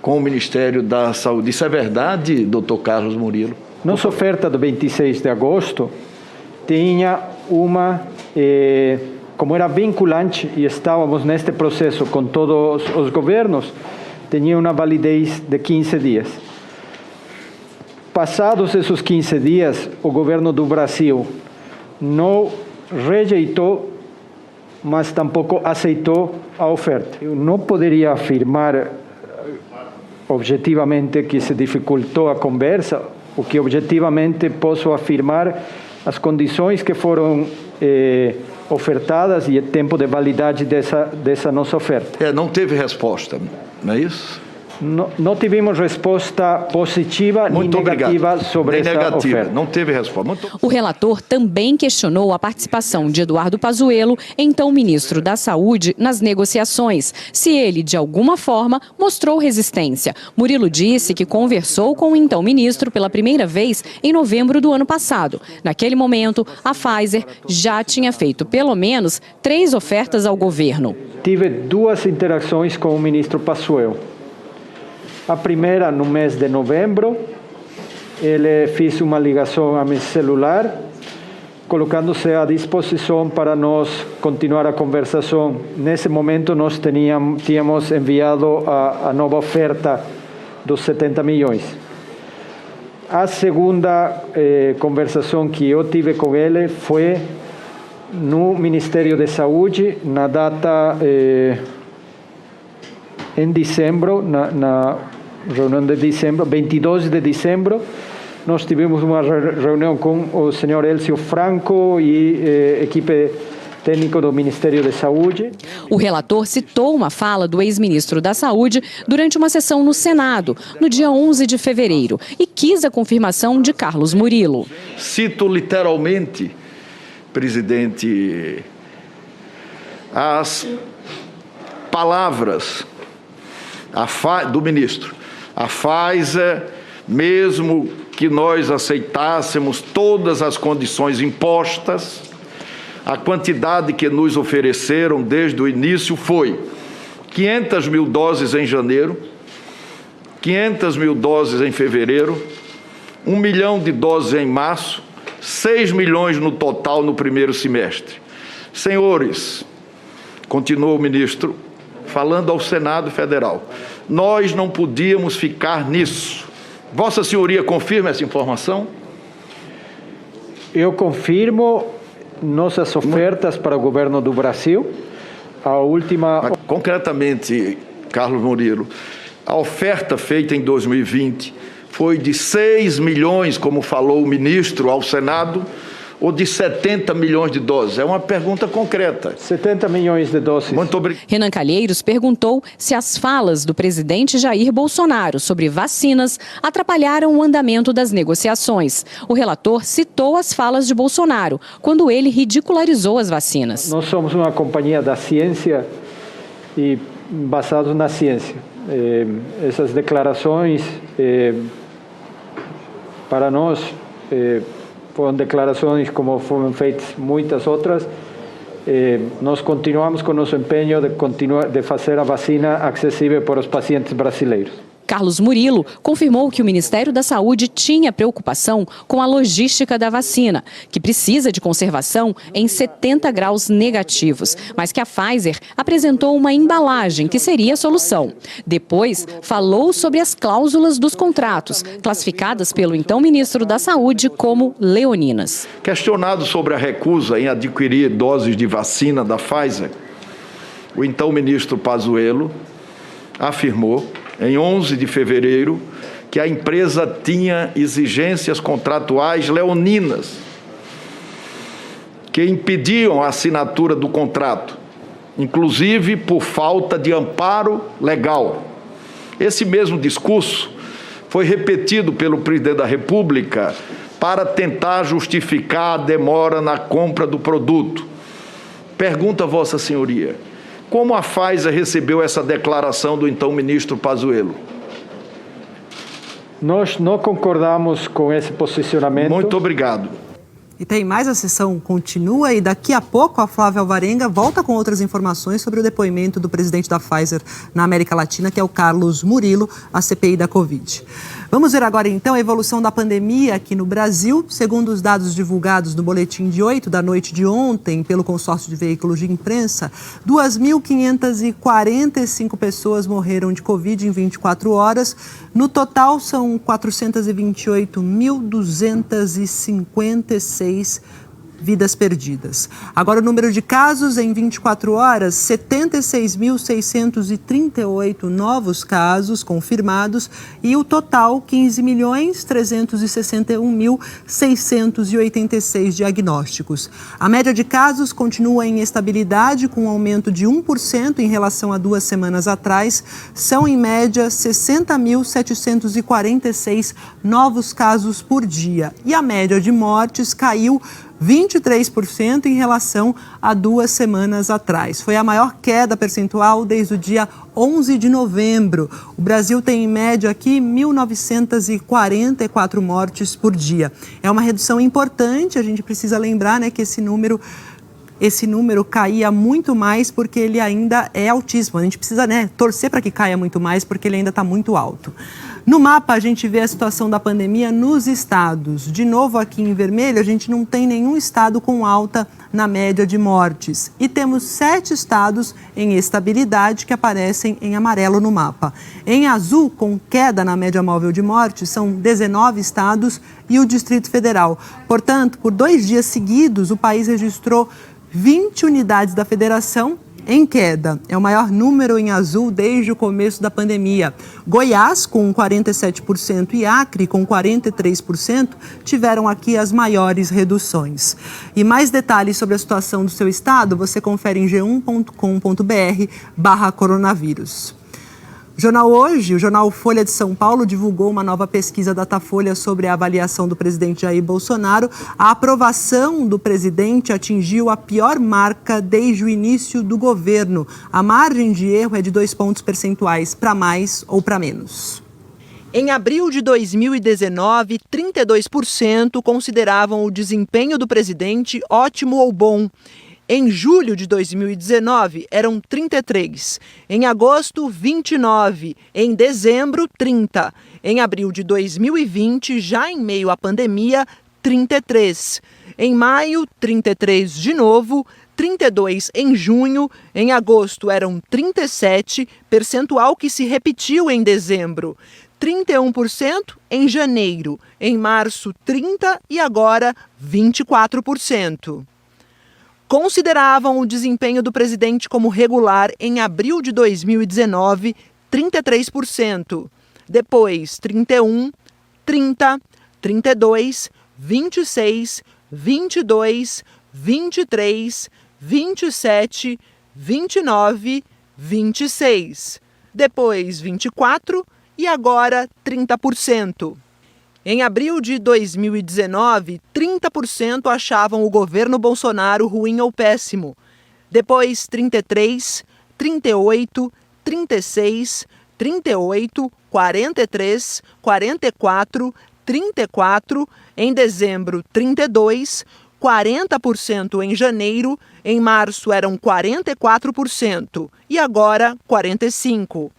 Speaker 25: com o Ministério da Saúde. Isso é verdade, doutor Carlos Murilo?
Speaker 24: Nossa oferta do 26 de agosto tinha como era vinculante e estávamos neste processo com todos os governos, tinha uma validez de 15 dias. Passados esses 15 dias, o governo do Brasil não rejeitou, mas tampouco aceitou a oferta. Eu não poderia afirmar objetivamente que se dificultou a conversa. O que objetivamente posso afirmar, as condições que foram ofertadas e o tempo de validade dessa nossa oferta.
Speaker 25: Não teve resposta, não é isso?
Speaker 24: Não tivemos resposta positiva nem negativa sobre essa oferta.
Speaker 25: Não teve resposta.
Speaker 23: O relator também questionou a participação de Eduardo Pazuello, então ministro da Saúde, nas negociações, se ele, de alguma forma, mostrou resistência. Murilo disse que conversou com o então ministro pela primeira vez em novembro do ano passado. Naquele momento, a Pfizer já tinha feito pelo menos 3 ofertas ao governo.
Speaker 24: Tive 2 interações com o ministro Pazuello. A primeira, no mês de novembro, ele fez uma ligação a meu celular, colocando-se à disposição para nós continuar a conversação. Nesse momento, nós tínhamos enviado a nova oferta dos 70 milhões. A segunda conversação que eu tive com ele foi no Ministério da Saúde, na data em dezembro, na reunião de dezembro, 22 de dezembro, nós tivemos uma reunião com o senhor Elcio Franco e equipe técnica do Ministério da Saúde.
Speaker 23: O relator citou uma fala do ex-ministro da Saúde durante uma sessão no Senado, no dia 11 de fevereiro, e quis a confirmação de Carlos Murilo.
Speaker 25: Cito literalmente, presidente, as palavras do ministro. A Pfizer, mesmo que nós aceitássemos todas as condições impostas, a quantidade que nos ofereceram desde o início foi 500 mil doses em janeiro, 500 mil doses em fevereiro, 1 milhão de doses em março, 6 milhões no total no primeiro semestre. Senhores, continuou o ministro, falando ao Senado Federal, nós não podíamos ficar nisso. Vossa Senhoria confirma essa informação?
Speaker 24: Eu confirmo nossas ofertas para o governo do Brasil. A última...
Speaker 25: Mas, concretamente, Carlos Murilo, a oferta feita em 2020 foi de 6 milhões, como falou o ministro ao Senado, ou de 70 milhões de doses? É uma pergunta concreta.
Speaker 24: 70 milhões de doses.
Speaker 25: Muito obrigado.
Speaker 23: Renan Calheiros perguntou se as falas do presidente Jair Bolsonaro sobre vacinas atrapalharam o andamento das negociações. O relator citou as falas de Bolsonaro, quando ele ridicularizou as vacinas.
Speaker 24: Nós somos uma companhia da ciência e basados na ciência. Essas declarações, para nós, foram declarações como foram feitas muitas outras. Nós continuamos com nosso empenho de fazer a vacina acessível para os pacientes brasileiros.
Speaker 23: Carlos Murilo confirmou que o Ministério da Saúde tinha preocupação com a logística da vacina, que precisa de conservação em 70 graus negativos, mas que a Pfizer apresentou uma embalagem que seria a solução. Depois, falou sobre as cláusulas dos contratos, classificadas pelo então ministro da Saúde como leoninas.
Speaker 25: Questionado sobre a recusa em adquirir doses de vacina da Pfizer, o então ministro Pazuello afirmou, em 11 de fevereiro, que a empresa tinha exigências contratuais leoninas que impediam a assinatura do contrato, inclusive por falta de amparo legal. Esse mesmo discurso foi repetido pelo presidente da República para tentar justificar a demora na compra do produto. Pergunta a Vossa Senhoria, como a Pfizer recebeu essa declaração do então ministro Pazuello?
Speaker 24: Nós não concordamos com esse posicionamento.
Speaker 25: Muito obrigado.
Speaker 1: E tem mais, a sessão continua e daqui a pouco a Flávia Alvarenga volta com outras informações sobre o depoimento do presidente da Pfizer na América Latina, que é o Carlos Murilo, à CPI da Covid. Vamos ver agora então a evolução da pandemia aqui no Brasil. Segundo os dados divulgados no boletim de 8 da noite de ontem pelo consórcio de veículos de imprensa, 2.545 pessoas morreram de Covid em 24 horas. No total, são 428.256 vidas perdidas. Agora, o número de casos em 24 horas, 76.638 novos casos confirmados e o total, 15.361.686 diagnósticos. A média de casos continua em estabilidade, com um aumento de 1% em relação a 2 semanas atrás. São, em média, 60.746 novos casos por dia. E a média de mortes caiu 23% em relação a 2 semanas atrás. Foi a maior queda percentual desde o dia 11 de novembro. O Brasil tem, em média, aqui 1.944 mortes por dia. É uma redução importante, a gente precisa lembrar, né, que esse número esse número caía muito mais porque ele ainda é altíssimo. A gente precisa, torcer para que caia muito mais porque ele ainda está muito alto. No mapa, a gente vê a situação da pandemia nos estados. De novo, aqui em vermelho, a gente não tem nenhum estado com alta na média de mortes. E temos 7 estados em estabilidade que aparecem em amarelo no mapa. Em azul, com queda na média móvel de mortes, são 19 estados e o Distrito Federal. Portanto, por 2 dias seguidos, o país registrou 20 unidades da federação em queda. É o maior número em azul desde o começo da pandemia. Goiás, com 47%, e Acre, com 43%, tiveram aqui as maiores reduções. E mais detalhes sobre a situação do seu estado, você confere em g1.com.br/coronavírus. O jornal Folha de São Paulo divulgou uma nova pesquisa Datafolha sobre a avaliação do presidente Jair Bolsonaro. A aprovação do presidente atingiu a pior marca desde o início do governo. A margem de erro é de 2 pontos percentuais, para mais ou para menos. Em abril de 2019, 32% consideravam o desempenho do presidente ótimo ou bom. Em julho de 2019, eram 33. Em agosto, 29. Em dezembro, 30. Em abril de 2020, já em meio à pandemia, 33. Em maio, 33 de novo. 32 em junho. Em agosto, eram 37, percentual que se repetiu em dezembro. 31% em janeiro. Em março, 30% e agora 24%. Consideravam o desempenho do presidente como regular em abril de 2019, 33%. Depois, 31%, 30%, 32%, 26%, 22%, 23%, 27%, 29%, 26%. Depois, 24% e agora 30%. Em abril de 2019, 30% achavam o governo Bolsonaro ruim ou péssimo. Depois, 33%, 38%, 36%, 38%, 43%, 44%, 34%. Em dezembro, 32%, 40% em janeiro. Em março, eram 44% e agora 45%.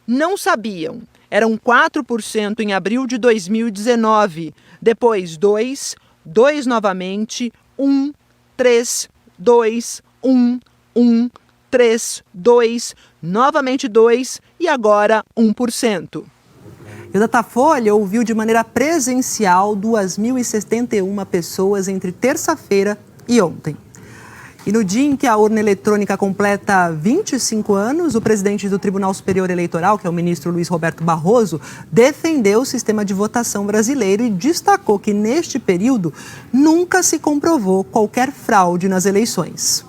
Speaker 1: Não sabiam. Eram 4% em abril de 2019, depois 2%, 2% novamente, 1%, 3%, 2%, 1%, 1%, 3%, 2%, novamente 2% e agora 1%. E o Datafolha ouviu de maneira presencial 2.071 pessoas entre terça-feira e ontem. E no dia em que a urna eletrônica completa 25 anos, o presidente do Tribunal Superior Eleitoral, que é o ministro Luiz Roberto Barroso, defendeu o sistema de votação brasileiro e destacou que, neste período, nunca se comprovou qualquer fraude nas eleições.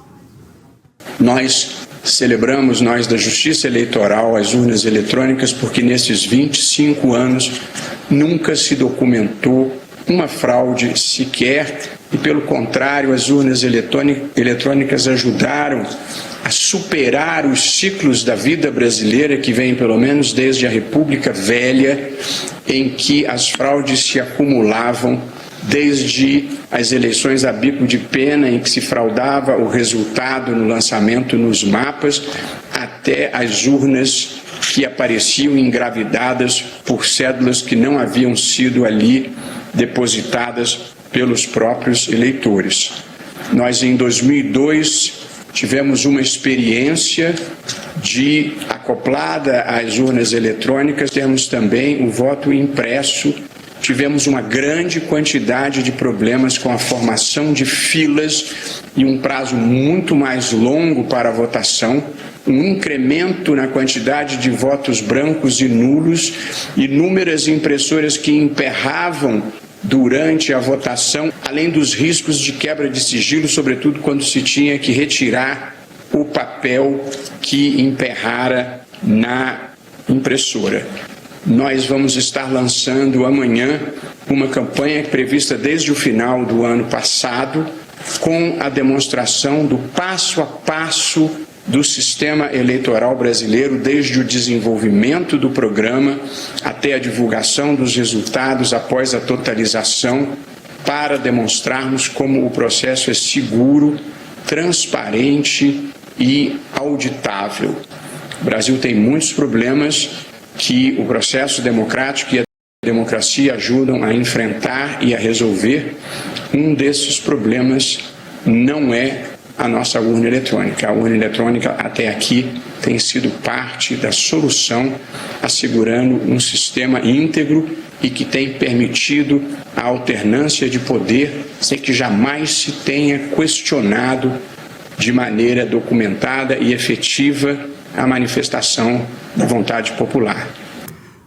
Speaker 3: Nós celebramos, nós da Justiça Eleitoral, as urnas eletrônicas, porque nesses 25 anos nunca se documentou uma fraude sequer. E, pelo contrário, as urnas eletrônicas ajudaram a superar os ciclos da vida brasileira que vem, pelo menos, desde a República Velha, em que as fraudes se acumulavam, desde as eleições a bico de pena, em que se fraudava o resultado no lançamento nos mapas, até as urnas que apareciam engravidadas por cédulas que não haviam sido ali depositadas pelos próprios eleitores. Nós, em 2002, tivemos uma experiência de, acoplada às urnas eletrônicas, temos também o voto impresso. Tivemos uma grande quantidade de problemas com a formação de filas e um prazo muito mais longo para a votação, um incremento na quantidade de votos brancos e nulos, inúmeras impressoras que emperravam durante a votação, além dos riscos de quebra de sigilo, sobretudo quando se tinha que retirar o papel que emperrara na impressora. Nós vamos estar lançando amanhã uma campanha prevista desde o final do ano passado, com a demonstração do passo a passo do sistema eleitoral brasileiro, desde o desenvolvimento do programa até a divulgação dos resultados após a totalização, para demonstrarmos como o processo é seguro, transparente e auditável. O Brasil tem muitos problemas que o processo democrático e a democracia ajudam a enfrentar e a resolver. Um desses problemas não é a nossa urna eletrônica. A urna eletrônica, até aqui, tem sido parte da solução, assegurando um sistema íntegro e que tem permitido a alternância de poder sem que jamais se tenha questionado de maneira documentada e efetiva a manifestação da vontade popular.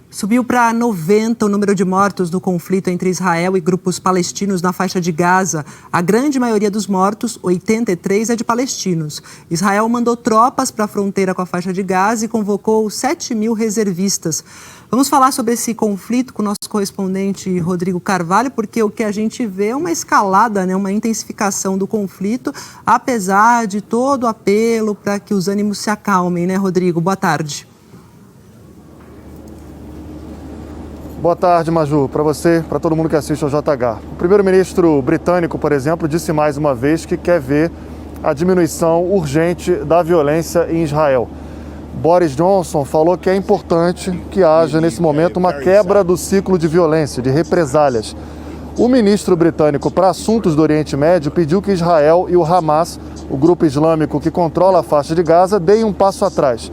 Speaker 1: Subiu para 90 o número de mortos no conflito entre Israel e grupos palestinos na faixa de Gaza. A grande maioria dos mortos, 83, é de palestinos. Israel mandou tropas para a fronteira com a faixa de Gaza e convocou 7.000 reservistas. Vamos falar sobre esse conflito com o nosso correspondente Rodrigo Carvalho, porque o que a gente vê é uma escalada, uma intensificação do conflito, apesar de todo o apelo para que os ânimos se acalmem, né, Rodrigo? Boa tarde.
Speaker 5: Boa tarde, Maju, para você, para todo mundo que assiste ao JH. O primeiro-ministro britânico, por exemplo, disse mais uma vez que quer ver a diminuição urgente da violência em Israel. Boris Johnson falou que é importante que haja, nesse momento, uma quebra do ciclo de violência, de represálias. O ministro britânico para assuntos do Oriente Médio pediu que Israel e o Hamas, o grupo islâmico que controla a faixa de Gaza, deem um passo atrás.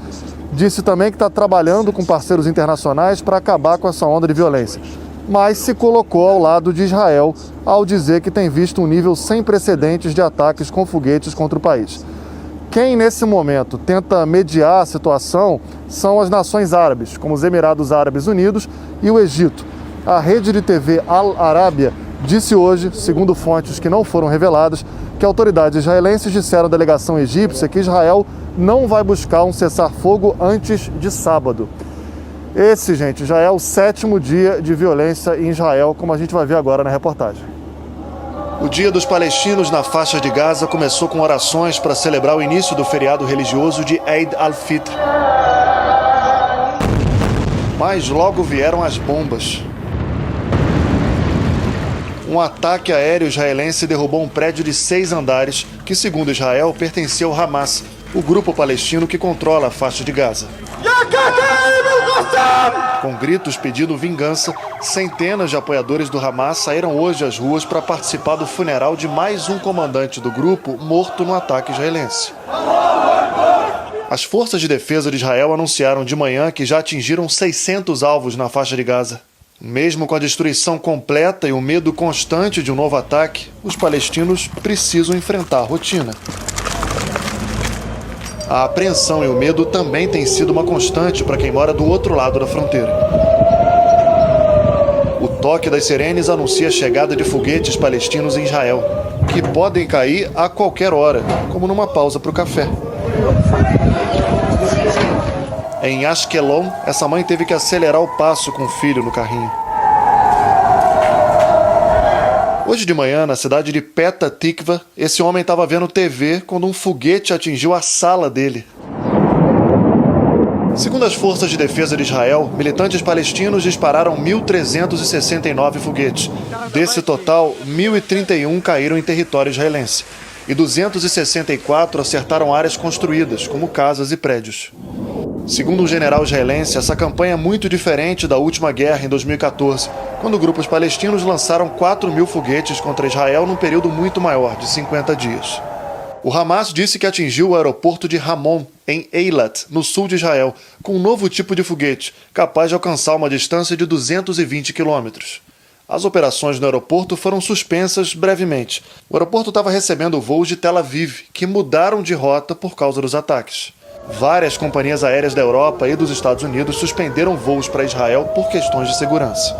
Speaker 5: Disse também que está trabalhando com parceiros internacionais para acabar com essa onda de violência. Mas se colocou ao lado de Israel ao dizer que tem visto um nível sem precedentes de ataques com foguetes contra o país. Quem, nesse momento, tenta mediar a situação são as nações árabes, como os Emirados Árabes Unidos e o Egito. A rede de TV Al Arábia disse hoje, segundo fontes que não foram reveladas, que autoridades israelenses disseram à delegação egípcia que Israel não vai buscar um cessar-fogo antes de sábado. Esse, gente, já é o 7º dia de violência em Israel, como a gente vai ver agora na reportagem. O Dia dos Palestinos na faixa de Gaza começou com orações para celebrar o início do feriado religioso de Eid al-Fitr. Mas logo vieram as bombas. Um ataque aéreo israelense derrubou um prédio de 6 andares que, segundo Israel, pertencia ao Hamas, o grupo palestino que controla a faixa de Gaza. Com gritos pedindo vingança, centenas de apoiadores do Hamas saíram hoje às ruas para participar do funeral de mais um comandante do grupo morto no ataque israelense. As forças de defesa de Israel anunciaram de manhã que já atingiram 600 alvos na faixa de Gaza. Mesmo com a destruição completa e o medo constante de um novo ataque, os palestinos precisam enfrentar a rotina. A apreensão e o medo também têm sido uma constante para quem mora do outro lado da fronteira. O toque das sirenes anuncia a chegada de foguetes palestinos em Israel, que podem cair a qualquer hora, como numa pausa para o café. Em Ashkelon, essa mãe teve que acelerar o passo com o filho no carrinho. Hoje de manhã, na cidade de Petah Tikva, esse homem estava vendo TV quando um foguete atingiu a sala dele. Segundo as forças de defesa de Israel, militantes palestinos dispararam 1.369 foguetes. Desse total, 1.031 caíram em território israelense e 264 acertaram áreas construídas, como casas e prédios. Segundo um general israelense, essa campanha é muito diferente da última guerra em 2014, quando grupos palestinos lançaram 4.000 foguetes contra Israel num período muito maior, de 50 dias. O Hamas disse que atingiu o aeroporto de Ramon, em Eilat, no sul de Israel, com um novo tipo de foguete, capaz de alcançar uma distância de 220 quilômetros. As operações no aeroporto foram suspensas brevemente. O aeroporto estava recebendo voos de Tel Aviv, que mudaram de rota por causa dos ataques. Várias companhias aéreas da Europa e dos Estados Unidos suspenderam voos para Israel por questões de segurança.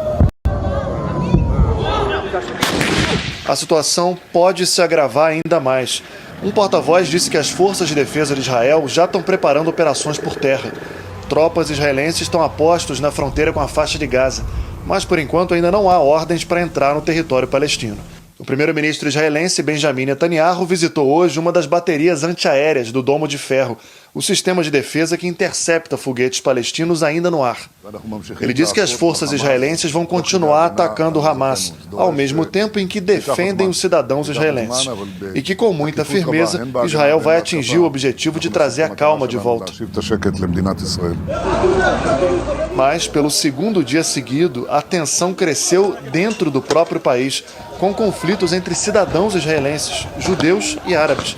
Speaker 5: A situação pode se agravar ainda mais. Um porta-voz disse que as forças de defesa de Israel já estão preparando operações por terra. Tropas israelenses estão a postos na fronteira com a faixa de Gaza, mas por enquanto ainda não há ordens para entrar no território palestino. O primeiro-ministro israelense Benjamin Netanyahu visitou hoje uma das baterias antiaéreas do Domo de Ferro, o sistema de defesa que intercepta foguetes palestinos ainda no ar. Ele disse que as forças israelenses vão continuar atacando o Hamas, ao mesmo tempo em que defendem os cidadãos israelenses, e que com muita firmeza Israel vai atingir o objetivo de trazer a calma de volta. Mas, pelo segundo dia seguido, a tensão cresceu dentro do próprio país, com conflitos entre cidadãos israelenses, judeus e árabes.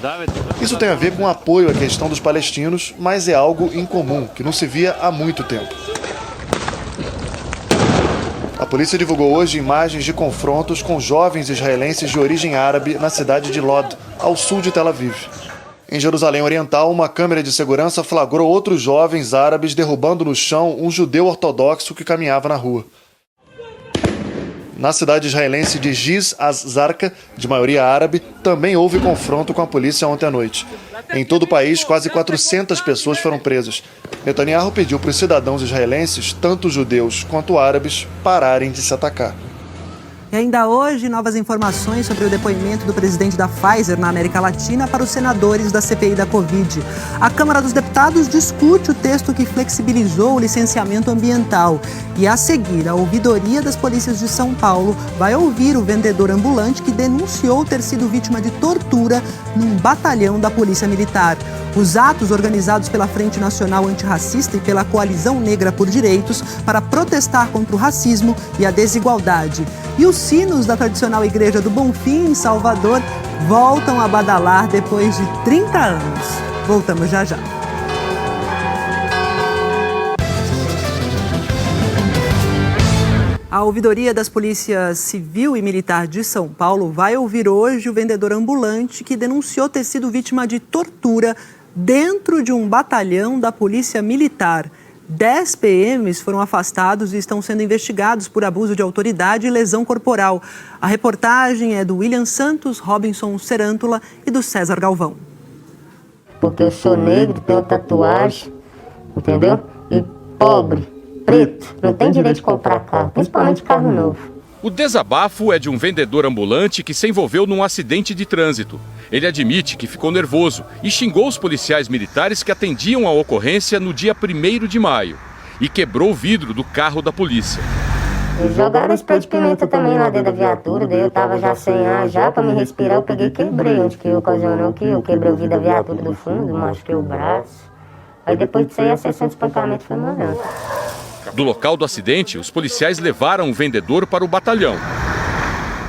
Speaker 5: Isso tem a ver com o apoio à questão dos palestinos, mas é algo incomum, que não se via há muito tempo. A polícia divulgou hoje imagens de confrontos com jovens israelenses de origem árabe na cidade de Lod, ao sul de Tel Aviv. Em Jerusalém Oriental, uma câmera de segurança flagrou outros jovens árabes derrubando no chão um judeu ortodoxo que caminhava na rua. Na cidade israelense de Giz az-Zarqa, de maioria árabe, também houve confronto com a polícia ontem à noite. Em todo o país, quase 400 pessoas foram presas. Netanyahu pediu para os cidadãos israelenses, tanto judeus quanto árabes, pararem de se atacar.
Speaker 1: E ainda hoje, novas informações sobre o depoimento do presidente da Pfizer na América Latina para os senadores da CPI da Covid. A Câmara dos Deputados discute o texto que flexibilizou o licenciamento ambiental. E a seguir, a ouvidoria das polícias de São Paulo vai ouvir o vendedor ambulante que denunciou ter sido vítima de tortura num batalhão da Polícia Militar. Os atos organizados pela Frente Nacional Antirracista e pela Coalizão Negra por Direitos para protestar contra o racismo e a desigualdade. E os sinos da tradicional Igreja do Bonfim, em Salvador, voltam a badalar depois de 30 anos. Voltamos já já. A ouvidoria das polícias civil e militar de São Paulo vai ouvir hoje o vendedor ambulante que denunciou ter sido vítima de tortura dentro de um batalhão da Polícia Militar. 10 PMs foram afastados e estão sendo investigados por abuso de autoridade e lesão corporal. A reportagem é do William Santos, Robinson Serântula e do César Galvão.
Speaker 6: Porque eu sou negro, tenho tatuagem, entendeu? E pobre, preto, não tem direito de comprar carro, principalmente carro novo.
Speaker 7: O desabafo é de um vendedor ambulante que se envolveu num acidente de trânsito. Ele admite que ficou nervoso e xingou os policiais militares que atendiam a ocorrência no dia 1º de maio e quebrou o vidro do carro da polícia.
Speaker 6: E jogaram spray de pimenta também lá dentro da viatura, daí eu tava já sem ar, já pra me respirar, eu peguei e quebrei. Onde que ocasionou que eu quebrei o vidro da viatura do fundo, machuquei o braço. Aí depois disso aí a sessão de espancamento foi morrendo.
Speaker 7: Do local do acidente, os policiais levaram o vendedor para o batalhão.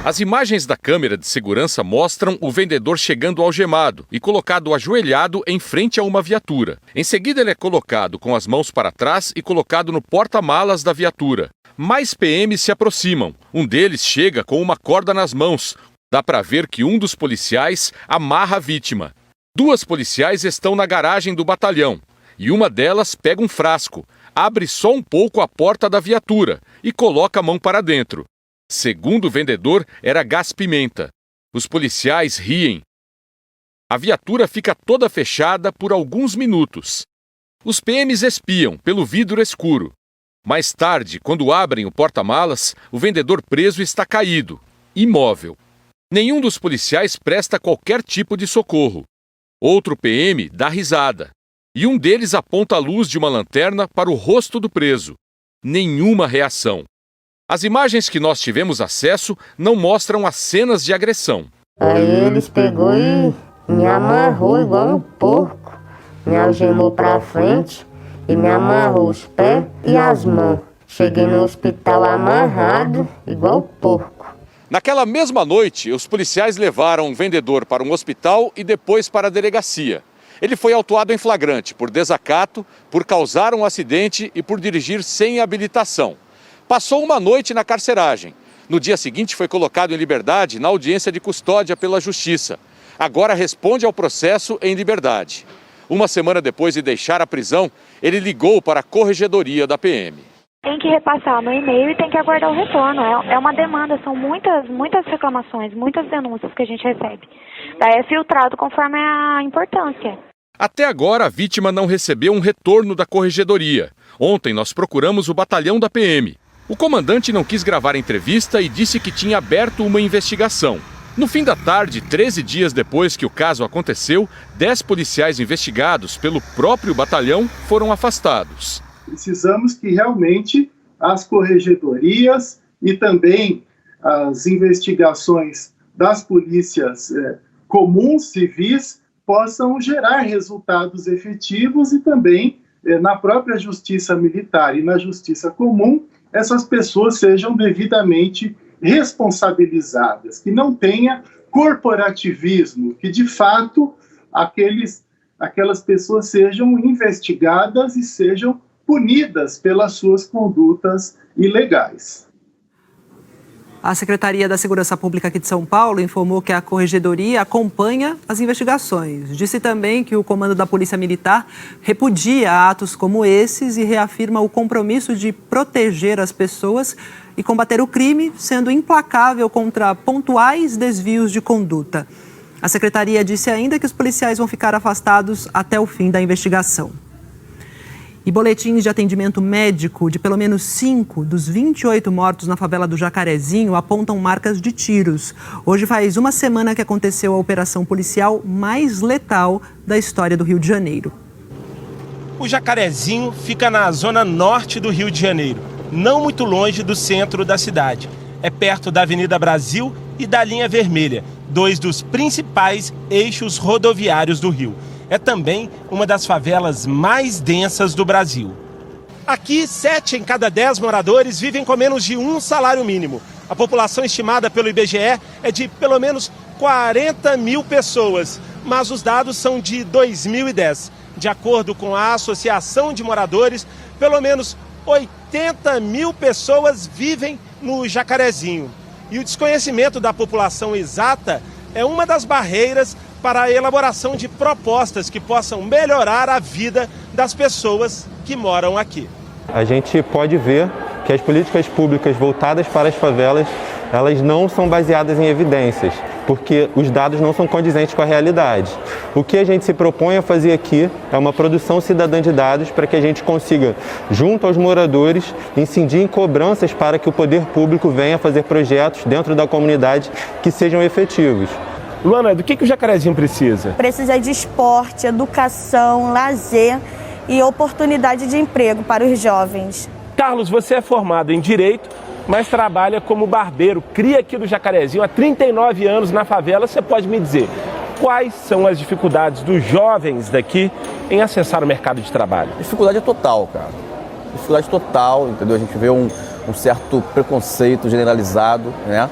Speaker 7: As imagens da câmera de segurança mostram o vendedor chegando algemado e colocado ajoelhado em frente a uma viatura. Em seguida, ele é colocado com as mãos para trás e colocado no porta-malas da viatura. Mais PMs se aproximam. Um deles chega com uma corda nas mãos. Dá para ver que um dos policiais amarra a vítima. 2 policiais estão na garagem do batalhão e uma delas pega um frasco, abre só um pouco a porta da viatura e coloca a mão para dentro. Segundo o vendedor, era gás-pimenta. Os policiais riem. A viatura fica toda fechada por alguns minutos. Os PMs espiam pelo vidro escuro. Mais tarde, quando abrem o porta-malas, o vendedor preso está caído, imóvel. Nenhum dos policiais presta qualquer tipo de socorro. Outro PM dá risada. E um deles aponta a luz de uma lanterna para o rosto do preso. Nenhuma reação. As imagens que nós tivemos acesso não mostram as cenas de agressão.
Speaker 6: Aí eles pegou e me amarrou igual um porco. Me algemou pra frente e me amarrou os pés e as mãos. Cheguei no hospital amarrado igual porco.
Speaker 7: Naquela mesma noite, os policiais levaram o vendedor para um hospital e depois para a delegacia. Ele foi autuado em flagrante por desacato, por causar um acidente e por dirigir sem habilitação. Passou uma noite na carceragem. No dia seguinte foi colocado em liberdade na audiência de custódia pela Justiça. Agora responde ao processo em liberdade. Uma semana depois de deixar a prisão, ele ligou para a corregedoria da PM.
Speaker 8: Tem que repassar no e-mail e tem que aguardar o retorno. É uma demanda, são muitas reclamações, muitas denúncias que a gente recebe. Daí é filtrado conforme a importância.
Speaker 7: Até agora, a vítima não recebeu um retorno da corregedoria. Ontem nós procuramos o batalhão da PM. O comandante não quis gravar a entrevista e disse que tinha aberto uma investigação. No fim da tarde, 13 dias depois que o caso aconteceu, 10 policiais investigados pelo próprio batalhão foram afastados.
Speaker 10: Precisamos que realmente as corregedorias e também as investigações das polícias comuns, civis, possam gerar resultados efetivos e também na própria justiça militar e na justiça comum, essas pessoas sejam devidamente responsabilizadas, que não tenha corporativismo, que de fato aquelas pessoas sejam investigadas e sejam punidas pelas suas condutas ilegais.
Speaker 1: A Secretaria da Segurança Pública aqui de São Paulo informou que a Corregedoria acompanha as investigações. Disse também que o comando da Polícia Militar repudia atos como esses e reafirma o compromisso de proteger as pessoas e combater o crime, sendo implacável contra pontuais desvios de conduta. A Secretaria disse ainda que os policiais vão ficar afastados até o fim da investigação. E boletins de atendimento médico de pelo menos 5 dos 28 mortos na favela do Jacarezinho apontam marcas de tiros. Hoje faz uma semana que aconteceu a operação policial mais letal da história do Rio de Janeiro.
Speaker 11: O Jacarezinho fica na zona norte do Rio de Janeiro, não muito longe do centro da cidade. É perto da Avenida Brasil e da Linha Vermelha, 2 dos principais eixos rodoviários do Rio. É também uma das favelas mais densas do Brasil. Aqui, 7 em cada 10 moradores vivem com menos de um salário mínimo. A população estimada pelo IBGE é de pelo menos 40 mil pessoas, mas os dados são de 2010. De acordo com a Associação de Moradores, pelo menos 80 mil pessoas vivem no Jacarezinho. E o desconhecimento da população exata é uma das barreiras para a elaboração de propostas que possam melhorar a vida das pessoas que moram aqui.
Speaker 12: A gente pode ver que as políticas públicas voltadas para as favelas, elas não são baseadas em evidências, porque os dados não são condizentes com a realidade. O que a gente se propõe a fazer aqui é uma produção cidadã de dados para que a gente consiga, junto aos moradores, incidir em cobranças para que o poder público venha fazer projetos dentro da comunidade que sejam efetivos.
Speaker 11: Luana, do que o Jacarezinho precisa?
Speaker 13: Precisa de esporte, educação, lazer e oportunidade de emprego para os jovens.
Speaker 11: Carlos, você é formado em Direito, mas trabalha como barbeiro, cria aqui do Jacarezinho há 39 anos na favela. Você pode me dizer quais são as dificuldades dos jovens daqui em acessar o mercado de trabalho?
Speaker 14: A dificuldade é total, cara. Dificuldade total, entendeu? A gente vê um certo preconceito generalizado, né?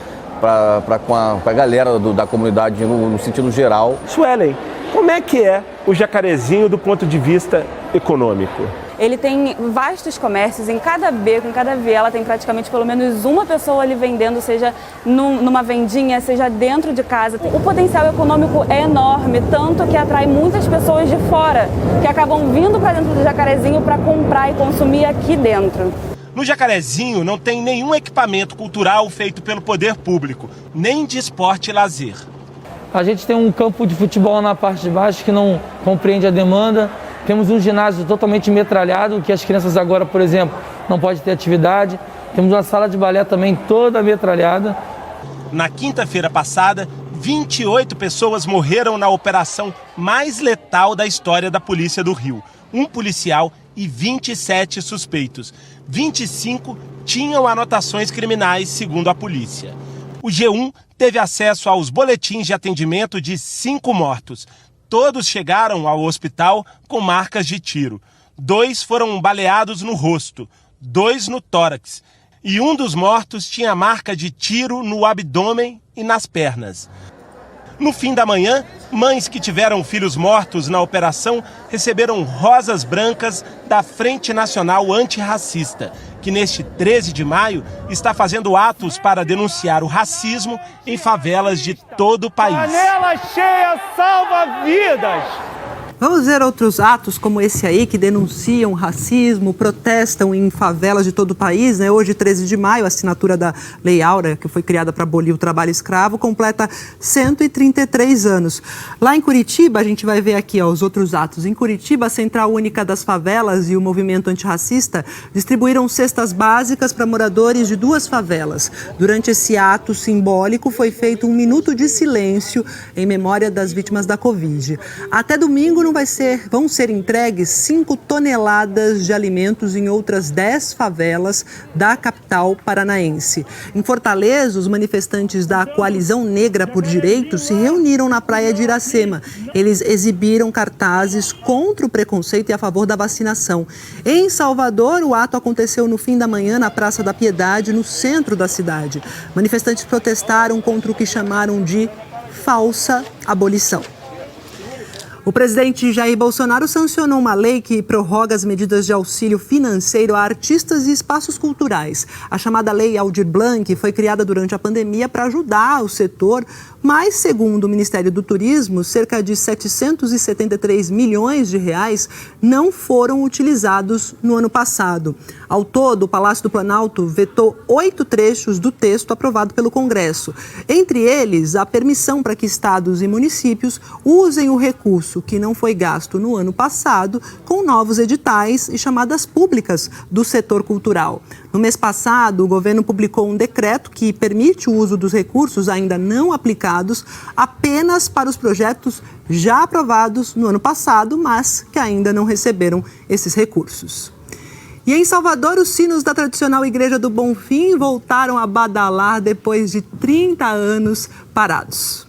Speaker 14: Com a galera da comunidade no sentido geral.
Speaker 11: Suelen, como é que é o Jacarezinho do ponto de vista econômico?
Speaker 26: Ele tem vastos comércios, em cada beco, em cada viela tem praticamente pelo menos uma pessoa ali vendendo, seja numa vendinha, seja dentro de casa. O potencial econômico é enorme, tanto que atrai muitas pessoas de fora, que acabam vindo para dentro do Jacarezinho para comprar e consumir aqui dentro.
Speaker 11: No Jacarezinho não tem nenhum equipamento cultural feito pelo poder público, nem de esporte e lazer.
Speaker 27: A gente tem um campo de futebol na parte de baixo que não compreende a demanda. Temos um ginásio totalmente metralhado, que as crianças agora, por exemplo, não podem ter atividade. Temos uma sala de balé também toda metralhada.
Speaker 11: Na quinta-feira passada, 28 pessoas morreram na operação mais letal da história da Polícia do Rio. Um policial e 27 suspeitos. 25 tinham anotações criminais, segundo a polícia. O G1 teve acesso aos boletins de atendimento de 5 mortos. Todos chegaram ao hospital com marcas de tiro. 2 foram baleados no rosto, 2 no tórax. E um dos mortos tinha marca de tiro no abdômen e nas pernas. No fim da manhã, mães que tiveram filhos mortos na operação receberam rosas brancas da Frente Nacional Antirracista, que neste 13 de maio está fazendo atos para denunciar o racismo em favelas de todo o país. Panela cheia salva vidas!
Speaker 1: Vamos ver outros atos como esse aí, que denunciam racismo, protestam em favelas de todo o país, né? Hoje, 13 de maio, a assinatura da Lei Áurea, que foi criada para abolir o trabalho escravo, completa 133 anos. Lá em Curitiba, a gente vai ver aqui os outros atos. Em Curitiba, a Central Única das Favelas e o Movimento Antirracista distribuíram cestas básicas para moradores de 2 favelas. Durante esse ato simbólico, foi feito 1 minuto de silêncio em memória das vítimas da Covid. Até domingo vão ser entregues 5 toneladas de alimentos em outras 10 favelas da capital paranaense. Em Fortaleza, os manifestantes da Coalizão Negra por Direitos se reuniram na praia de Iracema. Eles exibiram cartazes contra o preconceito e a favor da vacinação. Em Salvador, o ato aconteceu no fim da manhã na Praça da Piedade, no centro da cidade. Manifestantes protestaram contra o que chamaram de falsa abolição. O presidente Jair Bolsonaro sancionou uma lei que prorroga as medidas de auxílio financeiro a artistas e espaços culturais. A chamada Lei Aldir Blanc foi criada durante a pandemia para ajudar o setor, mas, segundo o Ministério do Turismo, cerca de 773 milhões de reais não foram utilizados no ano passado. Ao todo, o Palácio do Planalto vetou 8 trechos do texto aprovado pelo Congresso. Entre eles, a permissão para que estados e municípios usem o recurso que não foi gasto no ano passado com novos editais e chamadas públicas do setor cultural. No mês passado, o governo publicou um decreto que permite o uso dos recursos ainda não aplicados apenas para os projetos já aprovados no ano passado, mas que ainda não receberam esses recursos. E em Salvador, os sinos da tradicional Igreja do Bonfim voltaram a badalar depois de 30 anos parados.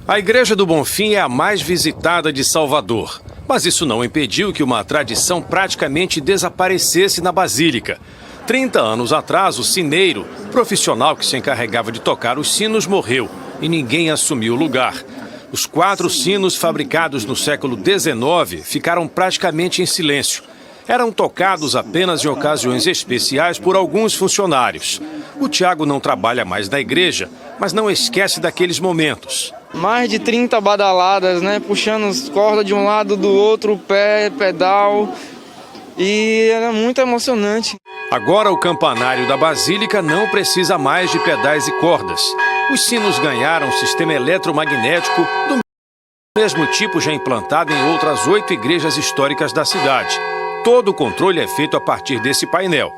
Speaker 9: A Igreja do Bonfim é a mais visitada de Salvador, mas isso não impediu que uma tradição praticamente desaparecesse na Basílica. 30 anos atrás, o sineiro, profissional que se encarregava de tocar os sinos, morreu e ninguém assumiu o lugar. Os 4 sinos fabricados no século XIX ficaram praticamente em silêncio. Eram tocados apenas em ocasiões especiais por alguns funcionários. O Tiago não trabalha mais na igreja, mas não esquece daqueles momentos.
Speaker 15: Mais de 30 badaladas, né? Puxando as cordas de um lado do outro, pé, pedal. E era muito emocionante.
Speaker 9: Agora o campanário da Basílica não precisa mais de pedais e cordas. Os sinos ganharam um sistema eletromagnético do mesmo tipo já implantado em outras 8 igrejas históricas da cidade. Todo o controle é feito a partir desse painel.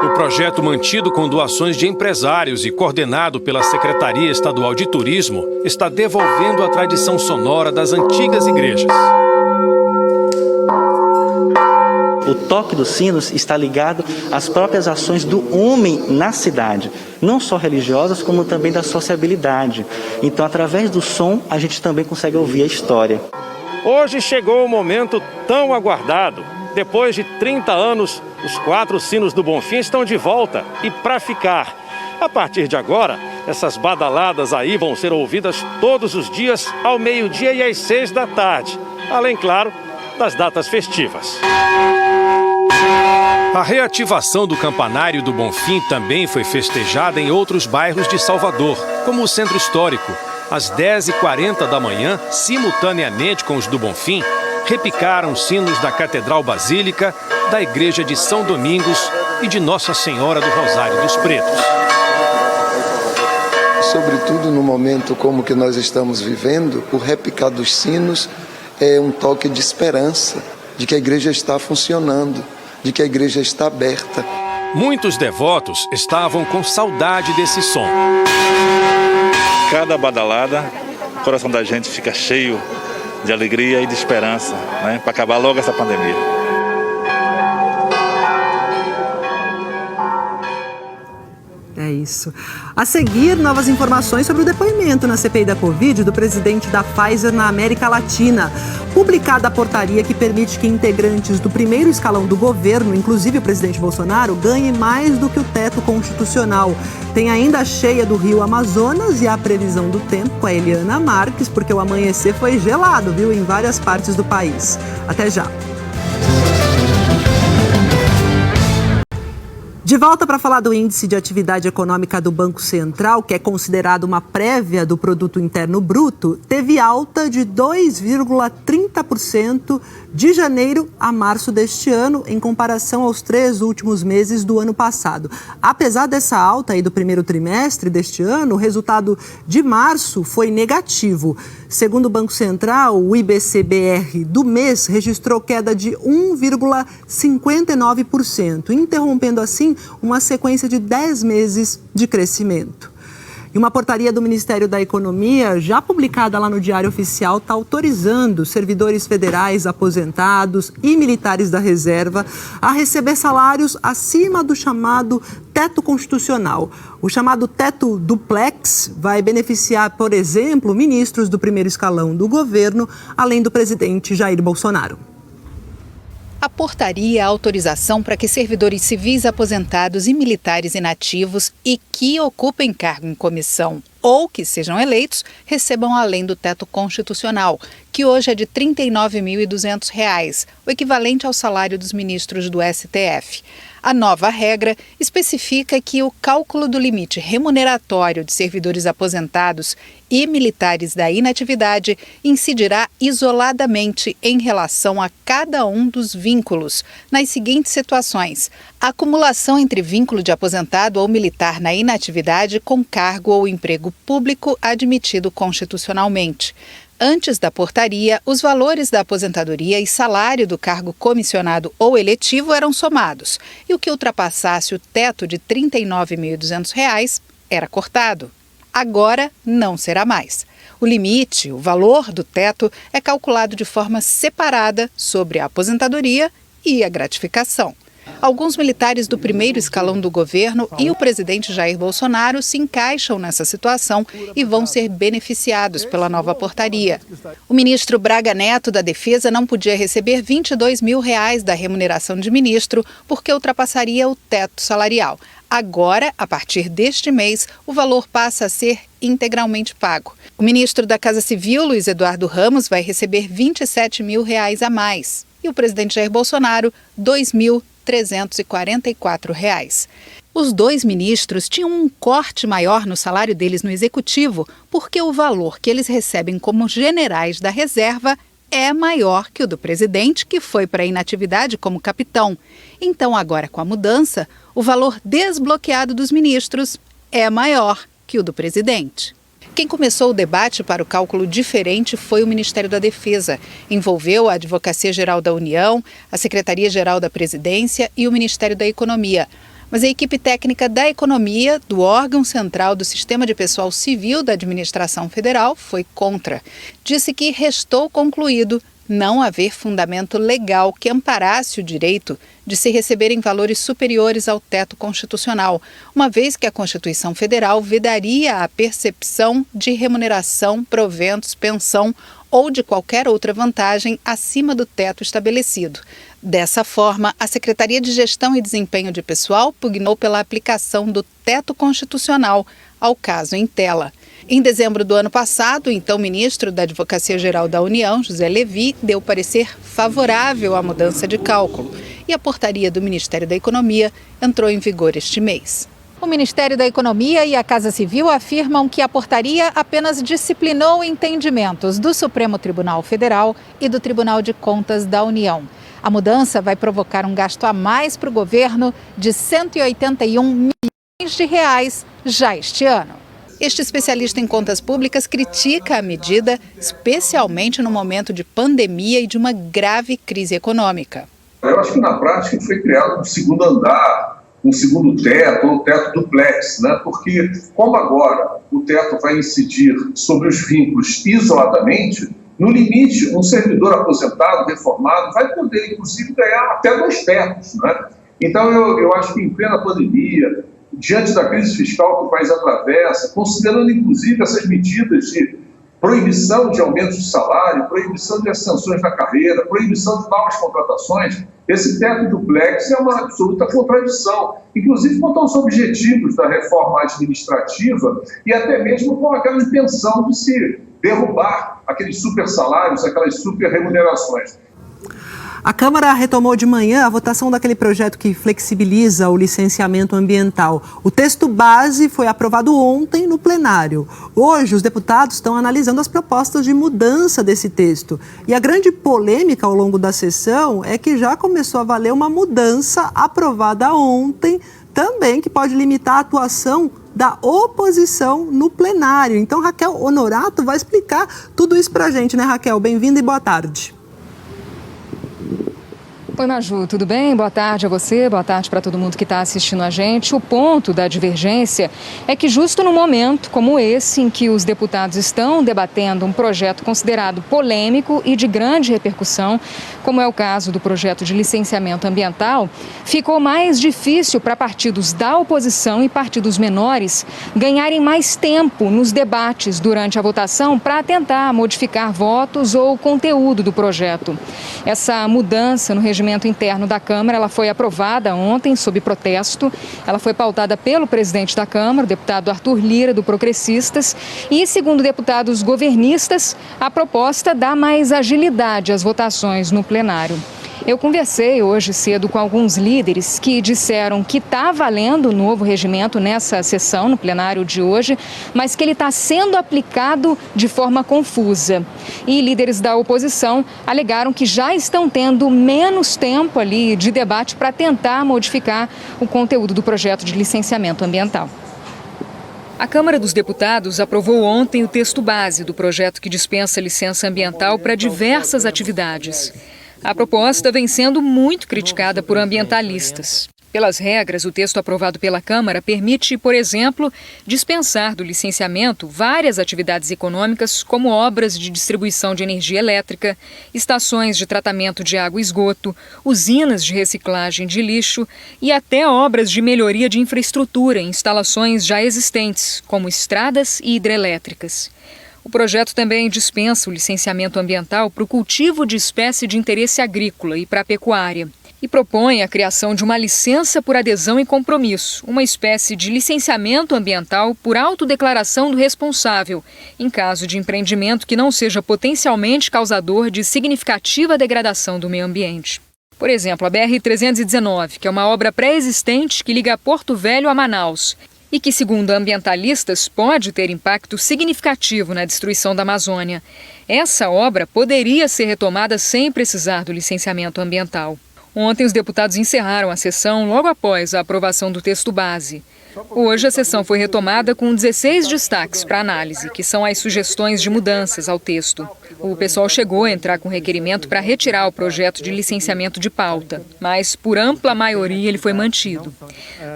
Speaker 9: O projeto, mantido com doações de empresários e coordenado pela Secretaria Estadual de Turismo, está devolvendo a tradição sonora das antigas igrejas.
Speaker 16: O toque dos sinos está ligado às próprias ações do homem na cidade, não só religiosas, como também da sociabilidade. Então, através do som, a gente também consegue ouvir a história.
Speaker 9: Hoje chegou o momento tão aguardado. Depois de 30 anos, os 4 sinos do Bonfim estão de volta e para ficar. A partir de agora, essas badaladas aí vão ser ouvidas todos os dias ao meio-dia e às 6 da tarde. Além, claro, das datas festivas. A reativação do campanário do Bonfim também foi festejada em outros bairros de Salvador, como o Centro Histórico. Às 10h40 da manhã, simultaneamente com os do Bonfim, repicaram os sinos da Catedral Basílica, da Igreja de São Domingos e de Nossa Senhora do Rosário dos Pretos.
Speaker 17: Sobretudo no momento como que nós estamos vivendo, o repicar dos sinos é um toque de esperança, de que a igreja está funcionando, de que a igreja está aberta.
Speaker 9: Muitos devotos estavam com saudade desse som.
Speaker 18: Cada badalada, o coração da gente fica cheio de alegria e de esperança, né, para acabar logo essa pandemia.
Speaker 1: É isso. A seguir, novas informações sobre o depoimento na CPI da Covid do presidente da Pfizer na América Latina. Publicada a portaria que permite que integrantes do primeiro escalão do governo, inclusive o presidente Bolsonaro, ganhem mais do que o teto constitucional. Tem ainda a cheia do Rio Amazonas e a previsão do tempo com a Eliana Marques, porque o amanhecer foi gelado, viu, em várias partes do país. Até já. De volta para falar do Índice de Atividade Econômica do Banco Central, que é considerado uma prévia do Produto Interno Bruto, teve alta de 2,30% de janeiro a março deste ano, em comparação aos 3 últimos meses do ano passado. Apesar dessa alta aí do primeiro trimestre deste ano, o resultado de março foi negativo. Segundo o Banco Central, o IBC-BR do mês registrou queda de 1,59%, interrompendo assim uma sequência de 10 meses de crescimento. E uma portaria do Ministério da Economia, já publicada lá no Diário Oficial, está autorizando servidores federais aposentados e militares da reserva a receber salários acima do chamado teto constitucional. O chamado teto duplex vai beneficiar, por exemplo, ministros do primeiro escalão do governo, além do presidente Jair Bolsonaro.
Speaker 2: A portaria é a autorização para que servidores civis aposentados e militares inativos e que ocupem cargo em comissão ou que sejam eleitos recebam além do teto constitucional, que hoje é de R$ 39.200, o equivalente ao salário dos ministros do STF. A nova regra especifica que o cálculo do limite remuneratório de servidores aposentados e militares da inatividade incidirá isoladamente em relação a cada um dos vínculos, nas seguintes situações: acumulação entre vínculo de aposentado ou militar na inatividade com cargo ou emprego público admitido constitucionalmente. Antes da portaria, os valores da aposentadoria e salário do cargo comissionado ou eletivo eram somados, e o que ultrapassasse o teto de R$ 39.200 era cortado. Agora não será mais. O limite, o valor do teto, é calculado de forma separada sobre a aposentadoria e a gratificação. Alguns militares do primeiro escalão do governo e o presidente Jair Bolsonaro se encaixam nessa situação e vão ser beneficiados pela nova portaria. O ministro Braga Neto da Defesa não podia receber R$ 22.000 da remuneração de ministro porque ultrapassaria o teto salarial. Agora, a partir deste mês, o valor passa a ser integralmente pago. O ministro da Casa Civil, Luiz Eduardo Ramos, vai receber R$ 27.000 a mais. E o presidente Jair Bolsonaro, R$ 2.344. Os dois ministros tinham um corte maior no salário deles no executivo, porque o valor que eles recebem como generais da reserva é maior que o do presidente, que foi para a inatividade como capitão. Então, agora com a mudança, o valor desbloqueado dos ministros é maior que o do presidente. Quem começou o debate para o cálculo diferente foi o Ministério da Defesa. Envolveu a Advocacia Geral da União, a Secretaria-Geral da Presidência e o Ministério da Economia. Mas a equipe técnica da Economia, do órgão central do Sistema de Pessoal Civil da Administração Federal, foi contra. Disse que restou concluído não haver fundamento legal que amparasse o direito de se receberem valores superiores ao teto constitucional, uma vez que a Constituição Federal vedaria a percepção de remuneração, proventos, pensão ou de qualquer outra vantagem acima do teto estabelecido. Dessa forma, a Secretaria de Gestão e Desempenho de Pessoal pugnou pela aplicação do teto constitucional ao caso em tela. Em dezembro do ano passado, o então ministro da Advocacia Geral da União, José Levi, deu parecer favorável à mudança de cálculo e a portaria do Ministério da Economia entrou em vigor este mês. O Ministério da Economia e a Casa Civil afirmam que a portaria apenas disciplinou entendimentos do Supremo Tribunal Federal e do Tribunal de Contas da União. A mudança vai provocar um gasto a mais para o governo de R$ 181 milhões já este ano. Este especialista em contas públicas critica a medida, especialmente no momento de pandemia e de uma grave crise econômica.
Speaker 4: Eu acho que na prática foi criado um segundo andar, um segundo teto, ou teto duplex, né? Porque como agora o teto vai incidir sobre os vínculos isoladamente, no limite um servidor aposentado, reformado, vai poder inclusive ganhar até 2 tetos, né? Então eu acho que em plena pandemia, diante da crise fiscal que o país atravessa, considerando inclusive essas medidas de proibição de aumento de salário, proibição de ascensões na carreira, proibição de novas contratações, esse teto duplex é uma absoluta contradição, inclusive quanto aos objetivos da reforma administrativa e até mesmo com aquela intenção de se derrubar aqueles super salários, aquelas super remunerações.
Speaker 1: A Câmara retomou de manhã a votação daquele projeto que flexibiliza o licenciamento ambiental. O texto base foi aprovado ontem no plenário. Hoje, os deputados estão analisando as propostas de mudança desse texto. E a grande polêmica ao longo da sessão é que já começou a valer uma mudança aprovada ontem, também que pode limitar a atuação da oposição no plenário. Então, Raquel Honorato vai explicar tudo isso para a gente, né, Raquel? Bem-vinda e boa tarde.
Speaker 19: Oi, Maju, tudo bem? Boa tarde a você, boa tarde para todo mundo que está assistindo a gente. O ponto da divergência é que justo num momento como esse, em que os deputados estão debatendo um projeto considerado polêmico e de grande repercussão, como é o caso do projeto de licenciamento ambiental, ficou mais difícil para partidos da oposição e partidos menores ganharem mais tempo nos debates durante a votação para tentar modificar votos ou conteúdo do projeto. Essa mudança no regimento interno da Câmara, ela foi aprovada ontem sob protesto. Ela foi pautada pelo presidente da Câmara, o deputado Arthur Lira, do Progressistas, e, segundo deputados governistas, a proposta dá mais agilidade às votações no plenário. Eu conversei hoje cedo com alguns líderes que disseram que está valendo o novo regimento nessa sessão, no plenário de hoje, mas que ele está sendo aplicado de forma confusa. E líderes da oposição alegaram que já estão tendo menos tempo ali de debate para tentar modificar o conteúdo do projeto de licenciamento ambiental. A Câmara dos Deputados aprovou ontem o texto base do projeto que dispensa licença ambiental para diversas atividades. A proposta vem sendo muito criticada por ambientalistas. Pelas regras, o texto aprovado pela Câmara permite, por exemplo, dispensar do licenciamento várias atividades econômicas, como obras de distribuição de energia elétrica, estações de tratamento de água e esgoto, usinas de reciclagem de lixo e até obras de melhoria de infraestrutura em instalações já existentes, como estradas e hidrelétricas. O projeto também dispensa o licenciamento ambiental para o cultivo de espécie de interesse agrícola e para a pecuária. E propõe a criação de uma licença por adesão e compromisso, uma espécie de licenciamento ambiental por autodeclaração do responsável, em caso de empreendimento que não seja potencialmente causador de significativa degradação do meio ambiente. Por exemplo, a BR-319, que é uma obra pré-existente que liga Porto Velho a Manaus, e que, segundo ambientalistas, pode ter impacto significativo na destruição da Amazônia. Essa obra poderia ser retomada sem precisar do licenciamento ambiental. Ontem, os deputados encerraram a sessão logo após a aprovação do texto base. Hoje, a sessão foi retomada com 16 destaques para análise, que são as sugestões de mudanças ao texto. O pessoal chegou a entrar com requerimento para retirar o projeto de licenciamento de pauta, mas, por ampla maioria, ele foi mantido.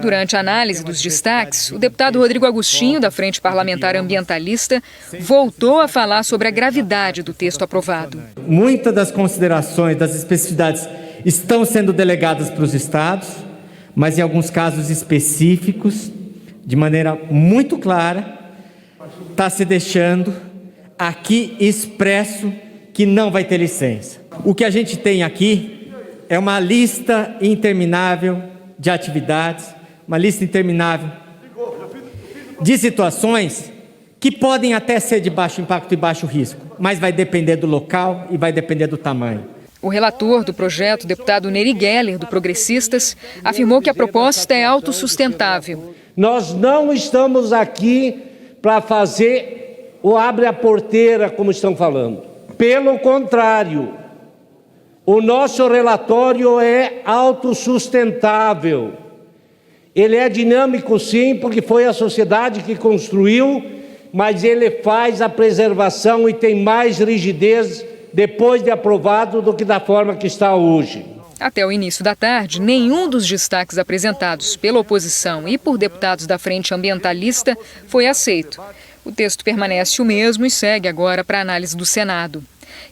Speaker 19: Durante a análise dos destaques, o deputado Rodrigo Agostinho, da Frente Parlamentar Ambientalista, voltou a falar sobre a gravidade do texto aprovado.
Speaker 20: Muitas das considerações, das especificidades, estão sendo delegadas para os estados, mas em alguns casos específicos, de maneira muito clara, está se deixando aqui expresso que não vai ter licença. O que a gente tem aqui é uma lista interminável de atividades, uma lista interminável de situações que podem até ser de baixo impacto e baixo risco, mas vai depender do local e vai depender do tamanho.
Speaker 19: O relator do projeto, o deputado Neri Geller, do Progressistas, afirmou que a proposta é autossustentável.
Speaker 21: Nós não estamos aqui para fazer o abre a porteira, como estão falando. Pelo contrário, o nosso relatório é autossustentável. Ele é dinâmico, sim, porque foi a sociedade que construiu, mas ele faz a preservação e tem mais rigidez depois de aprovado do que da forma que está hoje.
Speaker 19: Até o início da tarde, nenhum dos destaques apresentados pela oposição e por deputados da Frente Ambientalista foi aceito. O texto permanece o mesmo e segue agora para análise do Senado.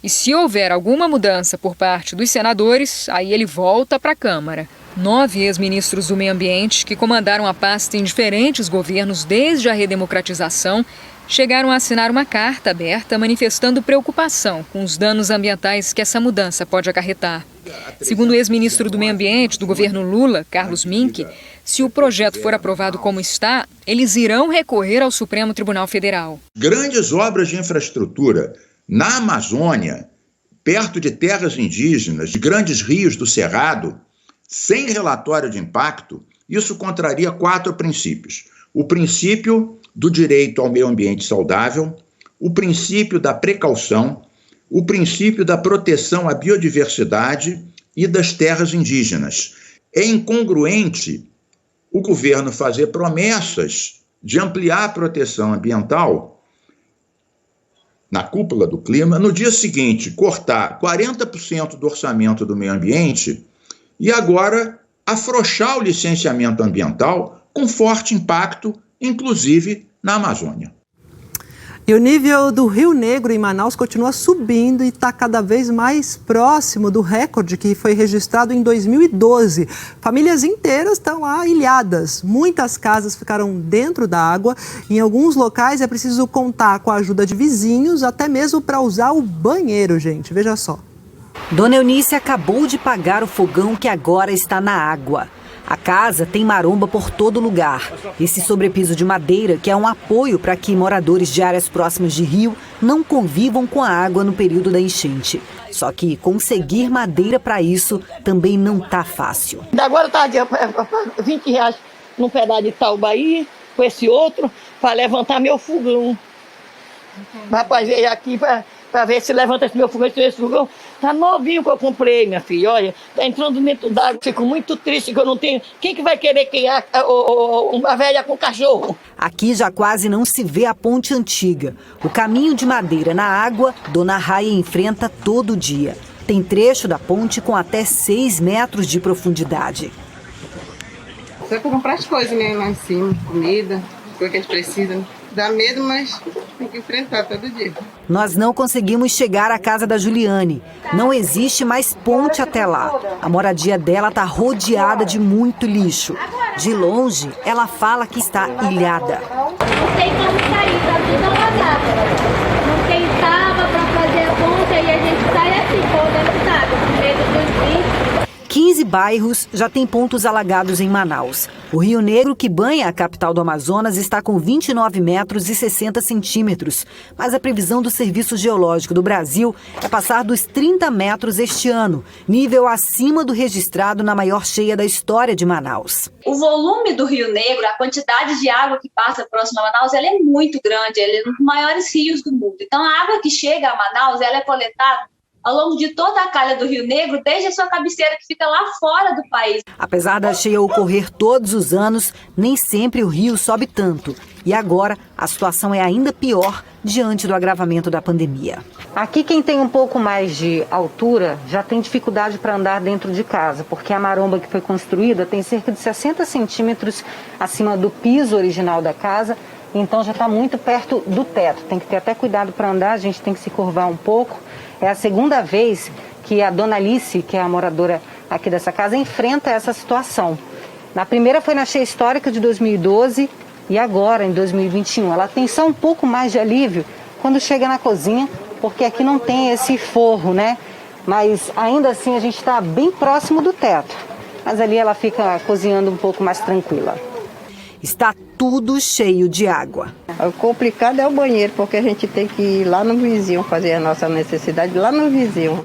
Speaker 19: E se houver alguma mudança por parte dos senadores, aí ele volta para a Câmara. 9 ex-ministros do Meio Ambiente, que comandaram a pasta em diferentes governos desde a redemocratização, chegaram a assinar uma carta aberta manifestando preocupação com os danos ambientais que essa mudança pode acarretar. Segundo o ex-ministro do Meio Ambiente do governo Lula, Carlos Mink, se o projeto for aprovado como está, eles irão recorrer ao Supremo Tribunal Federal.
Speaker 22: Grandes obras de infraestrutura na Amazônia
Speaker 3: perto de terras indígenas, de grandes rios do Cerrado, sem relatório de impacto, isso contraria 4 princípios. O princípio do direito ao meio ambiente saudável, o princípio da precaução, o princípio da proteção à biodiversidade e das terras indígenas. É incongruente o governo fazer promessas de ampliar a proteção ambiental na cúpula do clima, no dia seguinte cortar 40% do orçamento do meio ambiente e agora afrouxar o licenciamento ambiental com forte impacto, inclusive na Amazônia.
Speaker 1: E o nível do Rio Negro em Manaus continua subindo e está cada vez mais próximo do recorde que foi registrado em 2012. Famílias inteiras estão lá ilhadas. Muitas casas ficaram dentro da água. Em alguns locais é preciso contar com a ajuda de vizinhos, até mesmo para usar o banheiro, gente. Veja só.
Speaker 5: Dona Eunice acabou de pagar o fogão que agora está na água. A casa tem maromba por todo lugar. Esse sobrepiso de madeira, que é um apoio para que moradores de áreas próximas de rio não convivam com a água no período da enchente. Só que conseguir madeira para isso também não tá fácil.
Speaker 6: Agora tá R$20 num pedaço de Taubaí, com esse outro, para levantar meu fogão. Rapaz, veio aqui para ver se levanta esse meu fogão, esse fogão. Tá novinho que eu comprei, minha filha, olha, tá entrando dentro d'água. Fico muito triste que eu não tenho. Quem que vai querer criar uma velha com cachorro?
Speaker 5: Aqui já quase não se vê a ponte antiga. O caminho de madeira na água, Dona Raia enfrenta todo dia. Tem trecho da ponte com até 6 metros de profundidade.
Speaker 22: Só para comprar as coisas mesmo lá em cima, comida, coisa que a gente precisa. Dá medo, mas tem que enfrentar todo dia.
Speaker 5: Nós não conseguimos chegar à casa da Juliane. Não existe mais ponte até lá. A moradia dela está rodeada de muito lixo. De longe, ela fala que está ilhada.
Speaker 23: Não tem como sair, tá tudo alagado. Não tem tábua para fazer a ponte, aí a gente sai assim, dentro d'água, com medo dos bichos.
Speaker 5: 15 bairros já têm pontos alagados em Manaus. O Rio Negro, que banha a capital do Amazonas, está com 29 metros e 60 centímetros. Mas a previsão do Serviço Geológico do Brasil é passar dos 30 metros este ano, nível acima do registrado na maior cheia da história de Manaus.
Speaker 24: O volume do Rio Negro, a quantidade de água que passa próximo a Manaus, ela é muito grande, ela é um dos maiores rios do mundo. Então a água que chega a Manaus, ela é coletada ao longo de toda a calha do Rio Negro, desde a sua cabeceira que fica lá fora do país.
Speaker 5: Apesar da cheia ocorrer todos os anos, nem sempre o rio sobe tanto. E agora a situação é ainda pior diante do agravamento da pandemia.
Speaker 25: Aqui quem tem um pouco mais de altura já tem dificuldade para andar dentro de casa, porque a maromba que foi construída tem cerca de 60 centímetros acima do piso original da casa, então já está muito perto do teto. Tem que ter até cuidado para andar, a gente tem que se curvar um pouco. É a segunda vez que a Dona Alice, que é a moradora aqui dessa casa, enfrenta essa situação. Na primeira foi na cheia histórica de 2012 e agora, em 2021. Ela tem só um pouco mais de alívio quando chega na cozinha, porque aqui não tem esse forro, né? Mas ainda assim a gente está bem próximo do teto. Mas ali ela fica cozinhando um pouco mais tranquila.
Speaker 5: Está tudo cheio de água.
Speaker 22: O complicado é o banheiro, porque a gente tem que ir lá no vizinho fazer a nossa necessidade, lá no vizinho.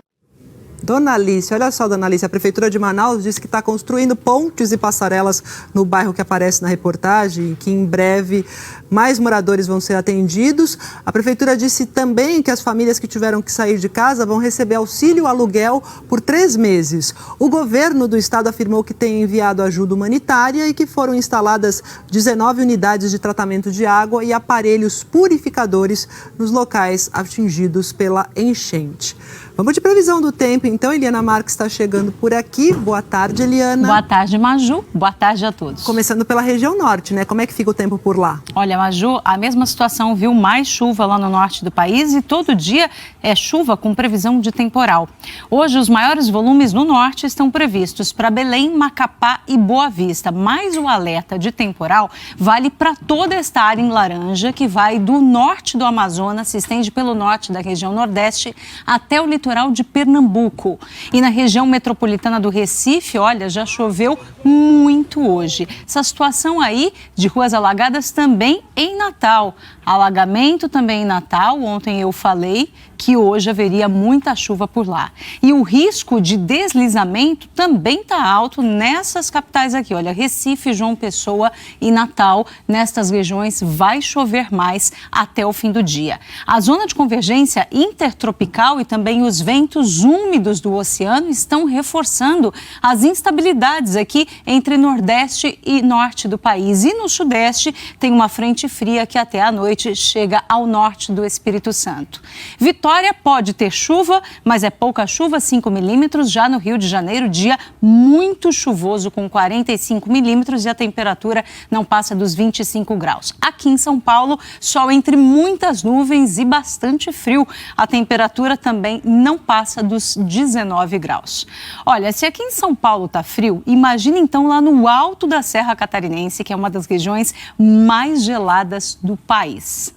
Speaker 1: Dona Alice, olha só, Dona Alice, a Prefeitura de Manaus disse que está construindo pontes e passarelas no bairro que aparece na reportagem, que em breve mais moradores vão ser atendidos. A Prefeitura disse também que as famílias que tiveram que sair de casa vão receber auxílio aluguel por 3 meses. O governo do estado afirmou que tem enviado ajuda humanitária e que foram instaladas 19 unidades de tratamento de água e aparelhos purificadores nos locais atingidos pela enchente. Vamos de previsão do tempo, então. Eliana Marques está chegando por aqui. Boa tarde, Eliana.
Speaker 28: Boa tarde, Maju. Boa tarde a todos.
Speaker 1: Começando pela região norte, né? Como é que fica o tempo por lá?
Speaker 28: Olha, Maju, a mesma situação, viu? Mais chuva lá no norte do país e todo dia é chuva com previsão de temporal. Hoje, os maiores volumes no norte estão previstos para Belém, Macapá e Boa Vista. Mas o alerta de temporal vale para toda esta área em laranja, que vai do norte do Amazonas, se estende pelo norte da região nordeste até o litoral de Pernambuco. seco. E na região metropolitana do Recife, olha, já choveu muito hoje. Essa situação aí de ruas alagadas também em Natal. Alagamento também em Natal. Ontem eu falei que hoje haveria muita chuva por lá. E o risco de deslizamento também está alto nessas capitais aqui. Olha, Recife, João Pessoa e Natal. Nestas regiões vai chover mais até o fim do dia. A zona de convergência intertropical e também os ventos úmidos do oceano estão reforçando as instabilidades aqui entre Nordeste e Norte do país. E no Sudeste tem uma frente fria que até a noite chega ao norte do Espírito Santo. Vitória pode ter chuva, mas é pouca chuva, 5 milímetros. Já no Rio de Janeiro, dia muito chuvoso, com 45 milímetros e a temperatura não passa dos 25 graus. Aqui em São Paulo, sol entre muitas nuvens e bastante frio. A temperatura também não passa dos 19 graus. Olha, se aqui em São Paulo está frio, imagine então lá no alto da Serra Catarinense, que é uma das regiões mais geladas do país.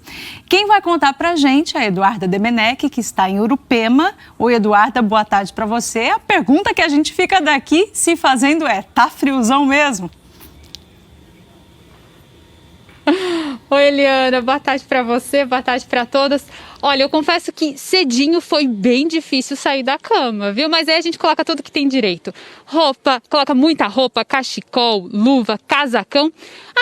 Speaker 28: Quem vai contar pra gente é a Eduarda Demenec, que está em Urupema. Oi, Eduarda, boa tarde para você. A pergunta que a gente fica daqui se fazendo é, tá friozão mesmo?
Speaker 7: Oi, Eliana, boa tarde para você, boa tarde para todas. Olha, eu confesso que cedinho foi bem difícil sair da cama, viu? Mas aí a gente coloca tudo que tem direito. Roupa, coloca muita roupa, cachecol, luva, casacão.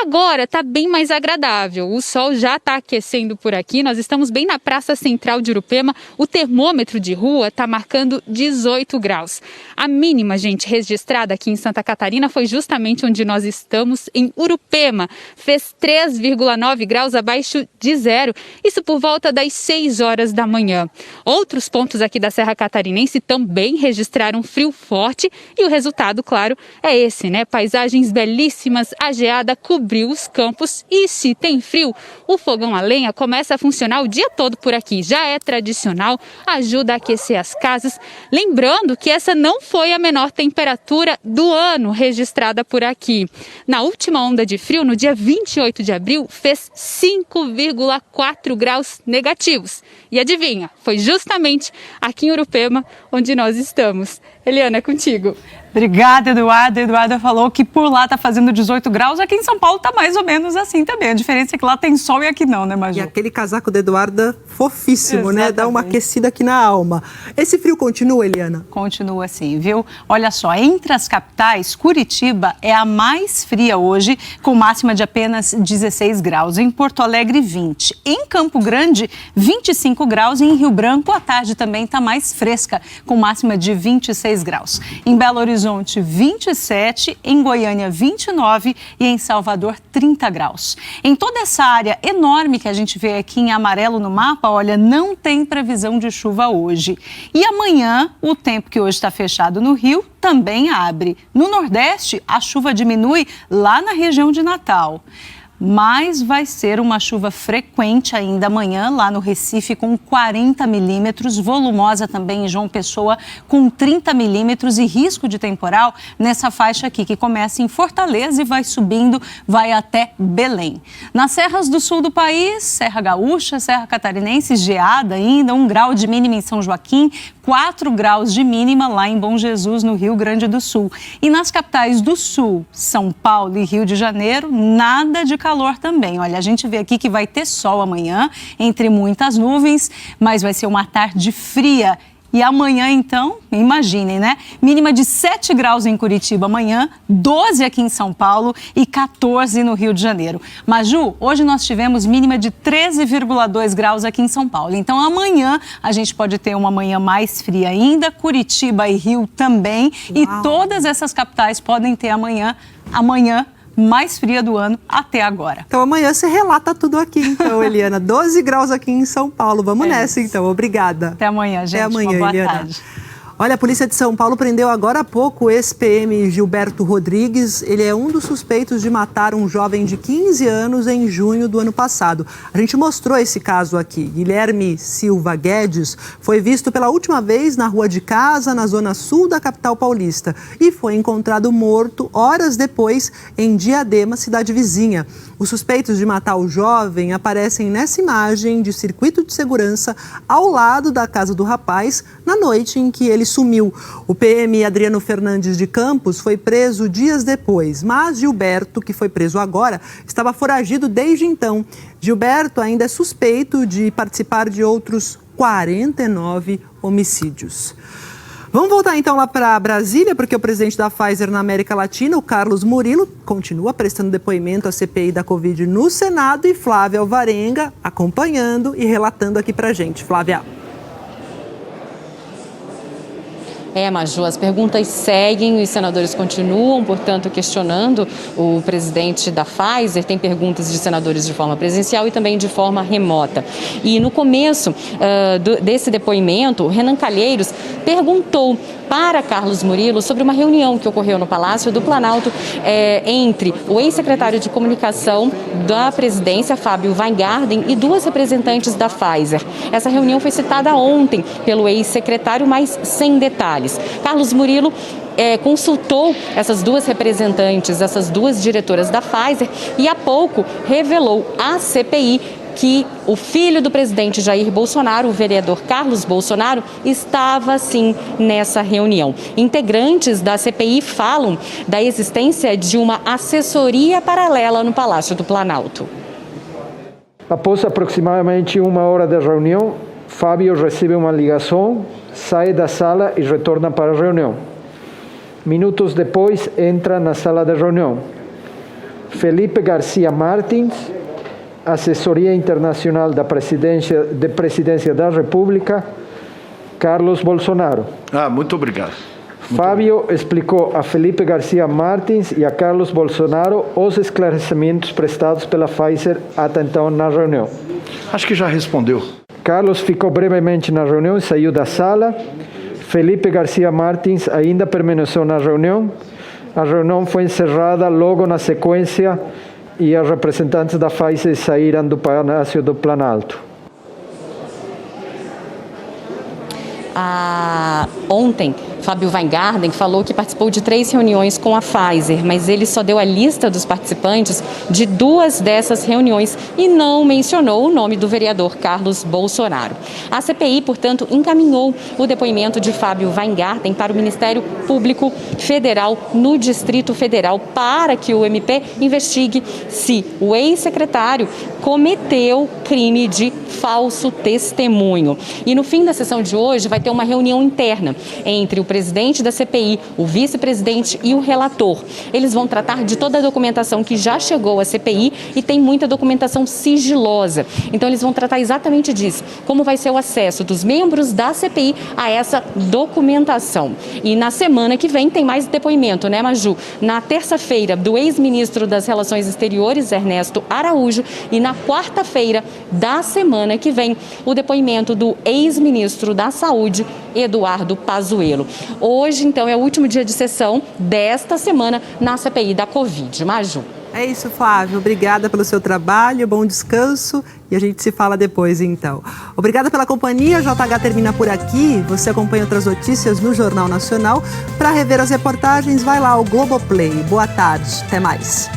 Speaker 7: Agora tá bem mais agradável. O sol já tá aquecendo por aqui. Nós estamos bem na Praça Central de Urupema. O termômetro de rua tá marcando 18 graus. A mínima, gente, registrada aqui em Santa Catarina foi justamente onde nós estamos, em Urupema. Fez 3,9 graus abaixo de zero. Isso por volta das 6 horas da manhã. Outros pontos aqui da Serra Catarinense também registraram frio forte e o resultado, claro, é esse, né? Paisagens belíssimas, a geada cobriu os campos e se tem frio, o fogão a lenha começa a funcionar o dia todo por aqui. Já é tradicional, ajuda a aquecer as casas. Lembrando que essa não foi a menor temperatura do ano registrada por aqui. Na última onda de frio, no dia 28 de abril, fez 5,4 graus negativos. E adivinha, foi justamente aqui em Urupema onde nós estamos. Eliana, é contigo.
Speaker 28: Obrigada, Eduarda. A Eduarda falou que por lá tá fazendo 18 graus, aqui em São Paulo tá mais ou menos assim também. A diferença é que lá tem sol e aqui não, né, Maju?
Speaker 1: E aquele casaco da Eduarda fofíssimo, exatamente, né? Dá uma aquecida aqui na alma. Esse frio continua, Eliana?
Speaker 28: Continua assim, viu? Olha só, entre as capitais, Curitiba é a mais fria hoje, com máxima de apenas 16 graus. Em Porto Alegre, 20. Em Campo Grande, 25 graus. E em Rio Branco, a tarde também tá mais fresca, com máxima de 26 graus. Em Belo Horizonte, 27, em Goiânia, 29 e em Salvador, 30 graus. Em toda essa área enorme que a gente vê aqui em amarelo no mapa, olha, não tem previsão de chuva hoje. E amanhã, o tempo que hoje está fechado no Rio também abre. No Nordeste, a chuva diminui lá na região de Natal. Mas vai ser uma chuva frequente ainda amanhã, lá no Recife, com 40 milímetros, volumosa também em João Pessoa, com 30 milímetros e risco de temporal nessa faixa aqui, que começa em Fortaleza e vai subindo, vai até Belém. Nas serras do sul do país, Serra Gaúcha, Serra Catarinense, geada ainda, 1 grau de mínima em São Joaquim, 4 graus de mínima lá em Bom Jesus, no Rio Grande do Sul. E nas capitais do sul, São Paulo e Rio de Janeiro, nada de calor também. Olha, a gente vê aqui que vai ter sol amanhã, entre muitas nuvens, mas vai ser uma tarde fria. E amanhã, então, imaginem, né? Mínima de 7 graus em Curitiba amanhã, 12 aqui em São Paulo e 14 no Rio de Janeiro. Maju, hoje nós tivemos mínima de 13,2 graus aqui em São Paulo. Então, amanhã a gente pode ter uma manhã mais fria ainda, Curitiba e Rio também. Uau. E todas essas capitais podem ter amanhã mais fria do ano até agora.
Speaker 1: Então amanhã você relata tudo aqui, então, Eliana. 12 graus aqui em São Paulo. Vamos nessa, então. Obrigada.
Speaker 28: Até amanhã, gente.
Speaker 1: Até amanhã,
Speaker 28: uma boa
Speaker 1: Eliana.
Speaker 28: tarde.
Speaker 1: Olha, a polícia de São Paulo prendeu agora há pouco o ex-PM Gilberto Rodrigues. Ele é um dos suspeitos de matar um jovem de 15 anos em junho do ano passado. A gente mostrou esse caso aqui. Guilherme Silva Guedes foi visto pela última vez na rua de casa, na zona sul da capital paulista, e foi encontrado morto horas depois em Diadema, cidade vizinha. Os suspeitos de matar o jovem aparecem nessa imagem de circuito de segurança ao lado da casa do rapaz na noite em que ele sumiu. O PM Adriano Fernandes de Campos foi preso dias depois, mas Gilberto, que foi preso agora, estava foragido desde então. Gilberto ainda é suspeito de participar de outros 49 homicídios. Vamos voltar então lá para Brasília, porque o presidente da Pfizer na América Latina, o Carlos Murilo, continua prestando depoimento à CPI da Covid no Senado e Flávia Alvarenga acompanhando e relatando aqui para a gente. Flávia.
Speaker 8: Maju, as perguntas seguem, os senadores continuam, portanto, questionando o presidente da Pfizer. Tem perguntas de senadores de forma presencial e também de forma remota. E no começo desse depoimento, o Renan Calheiros perguntou para Carlos Murilo sobre uma reunião que ocorreu no Palácio do Planalto entre o ex-secretário de comunicação da presidência, Fábio Weingarten, e duas representantes da Pfizer. Essa reunião foi citada ontem pelo ex-secretário, mas sem detalhes. Carlos Murilo consultou essas duas representantes, essas duas diretoras da Pfizer, e há pouco revelou à CPI que o filho do presidente Jair Bolsonaro, o vereador Carlos Bolsonaro, estava sim nessa reunião. Integrantes da CPI falam da existência de uma assessoria paralela no Palácio do Planalto.
Speaker 10: Após aproximadamente 1 hora da reunião, Fábio recebe uma ligação, sai da sala e retorna para a reunião. Minutos depois, entra na sala da reunião Felipe Garcia Martins, assessoria internacional da presidência da República, Carlos Bolsonaro.
Speaker 11: Muito obrigado.
Speaker 10: Fábio explicou a Felipe Garcia Martins e a Carlos Bolsonaro os esclarecimentos prestados pela Pfizer até então na reunião.
Speaker 11: Acho que já respondeu.
Speaker 10: Carlos ficou brevemente na reunião e saiu da sala. Felipe Garcia Martins ainda permaneceu na reunião. A reunião foi encerrada logo na sequência e os representantes da Pfizer saíram do Palácio do Planalto.
Speaker 8: Ontem, Fábio Weingarten falou que participou de 3 reuniões com a Pfizer, mas ele só deu a lista dos participantes de 2 dessas reuniões e não mencionou o nome do vereador Carlos Bolsonaro. A CPI, portanto, encaminhou o depoimento de Fábio Weingarten para o Ministério Público Federal no Distrito Federal para que o MP investigue se o ex-secretário cometeu crime de falso testemunho. E no fim da sessão de hoje vai ter uma reunião interna entre o presidente da CPI, o vice-presidente e o relator. Eles vão tratar de toda a documentação que já chegou à CPI e tem muita documentação sigilosa. Então eles vão tratar exatamente disso, como vai ser o acesso dos membros da CPI a essa documentação. E na semana que vem tem mais depoimento, né, Maju? Na terça-feira, do ex-ministro das Relações Exteriores, Ernesto Araújo, e na quarta-feira da semana que vem, o depoimento do ex-ministro da Saúde, Eduardo Pazuello. Hoje, então, é o último dia de sessão desta semana na CPI da Covid. Maju.
Speaker 1: É isso, Flávio. Obrigada pelo seu trabalho, bom descanso e a gente se fala depois, então. Obrigada pela companhia, JH termina por aqui. Você acompanha outras notícias no Jornal Nacional. Para rever as reportagens, vai lá ao Globoplay. Boa tarde, até mais.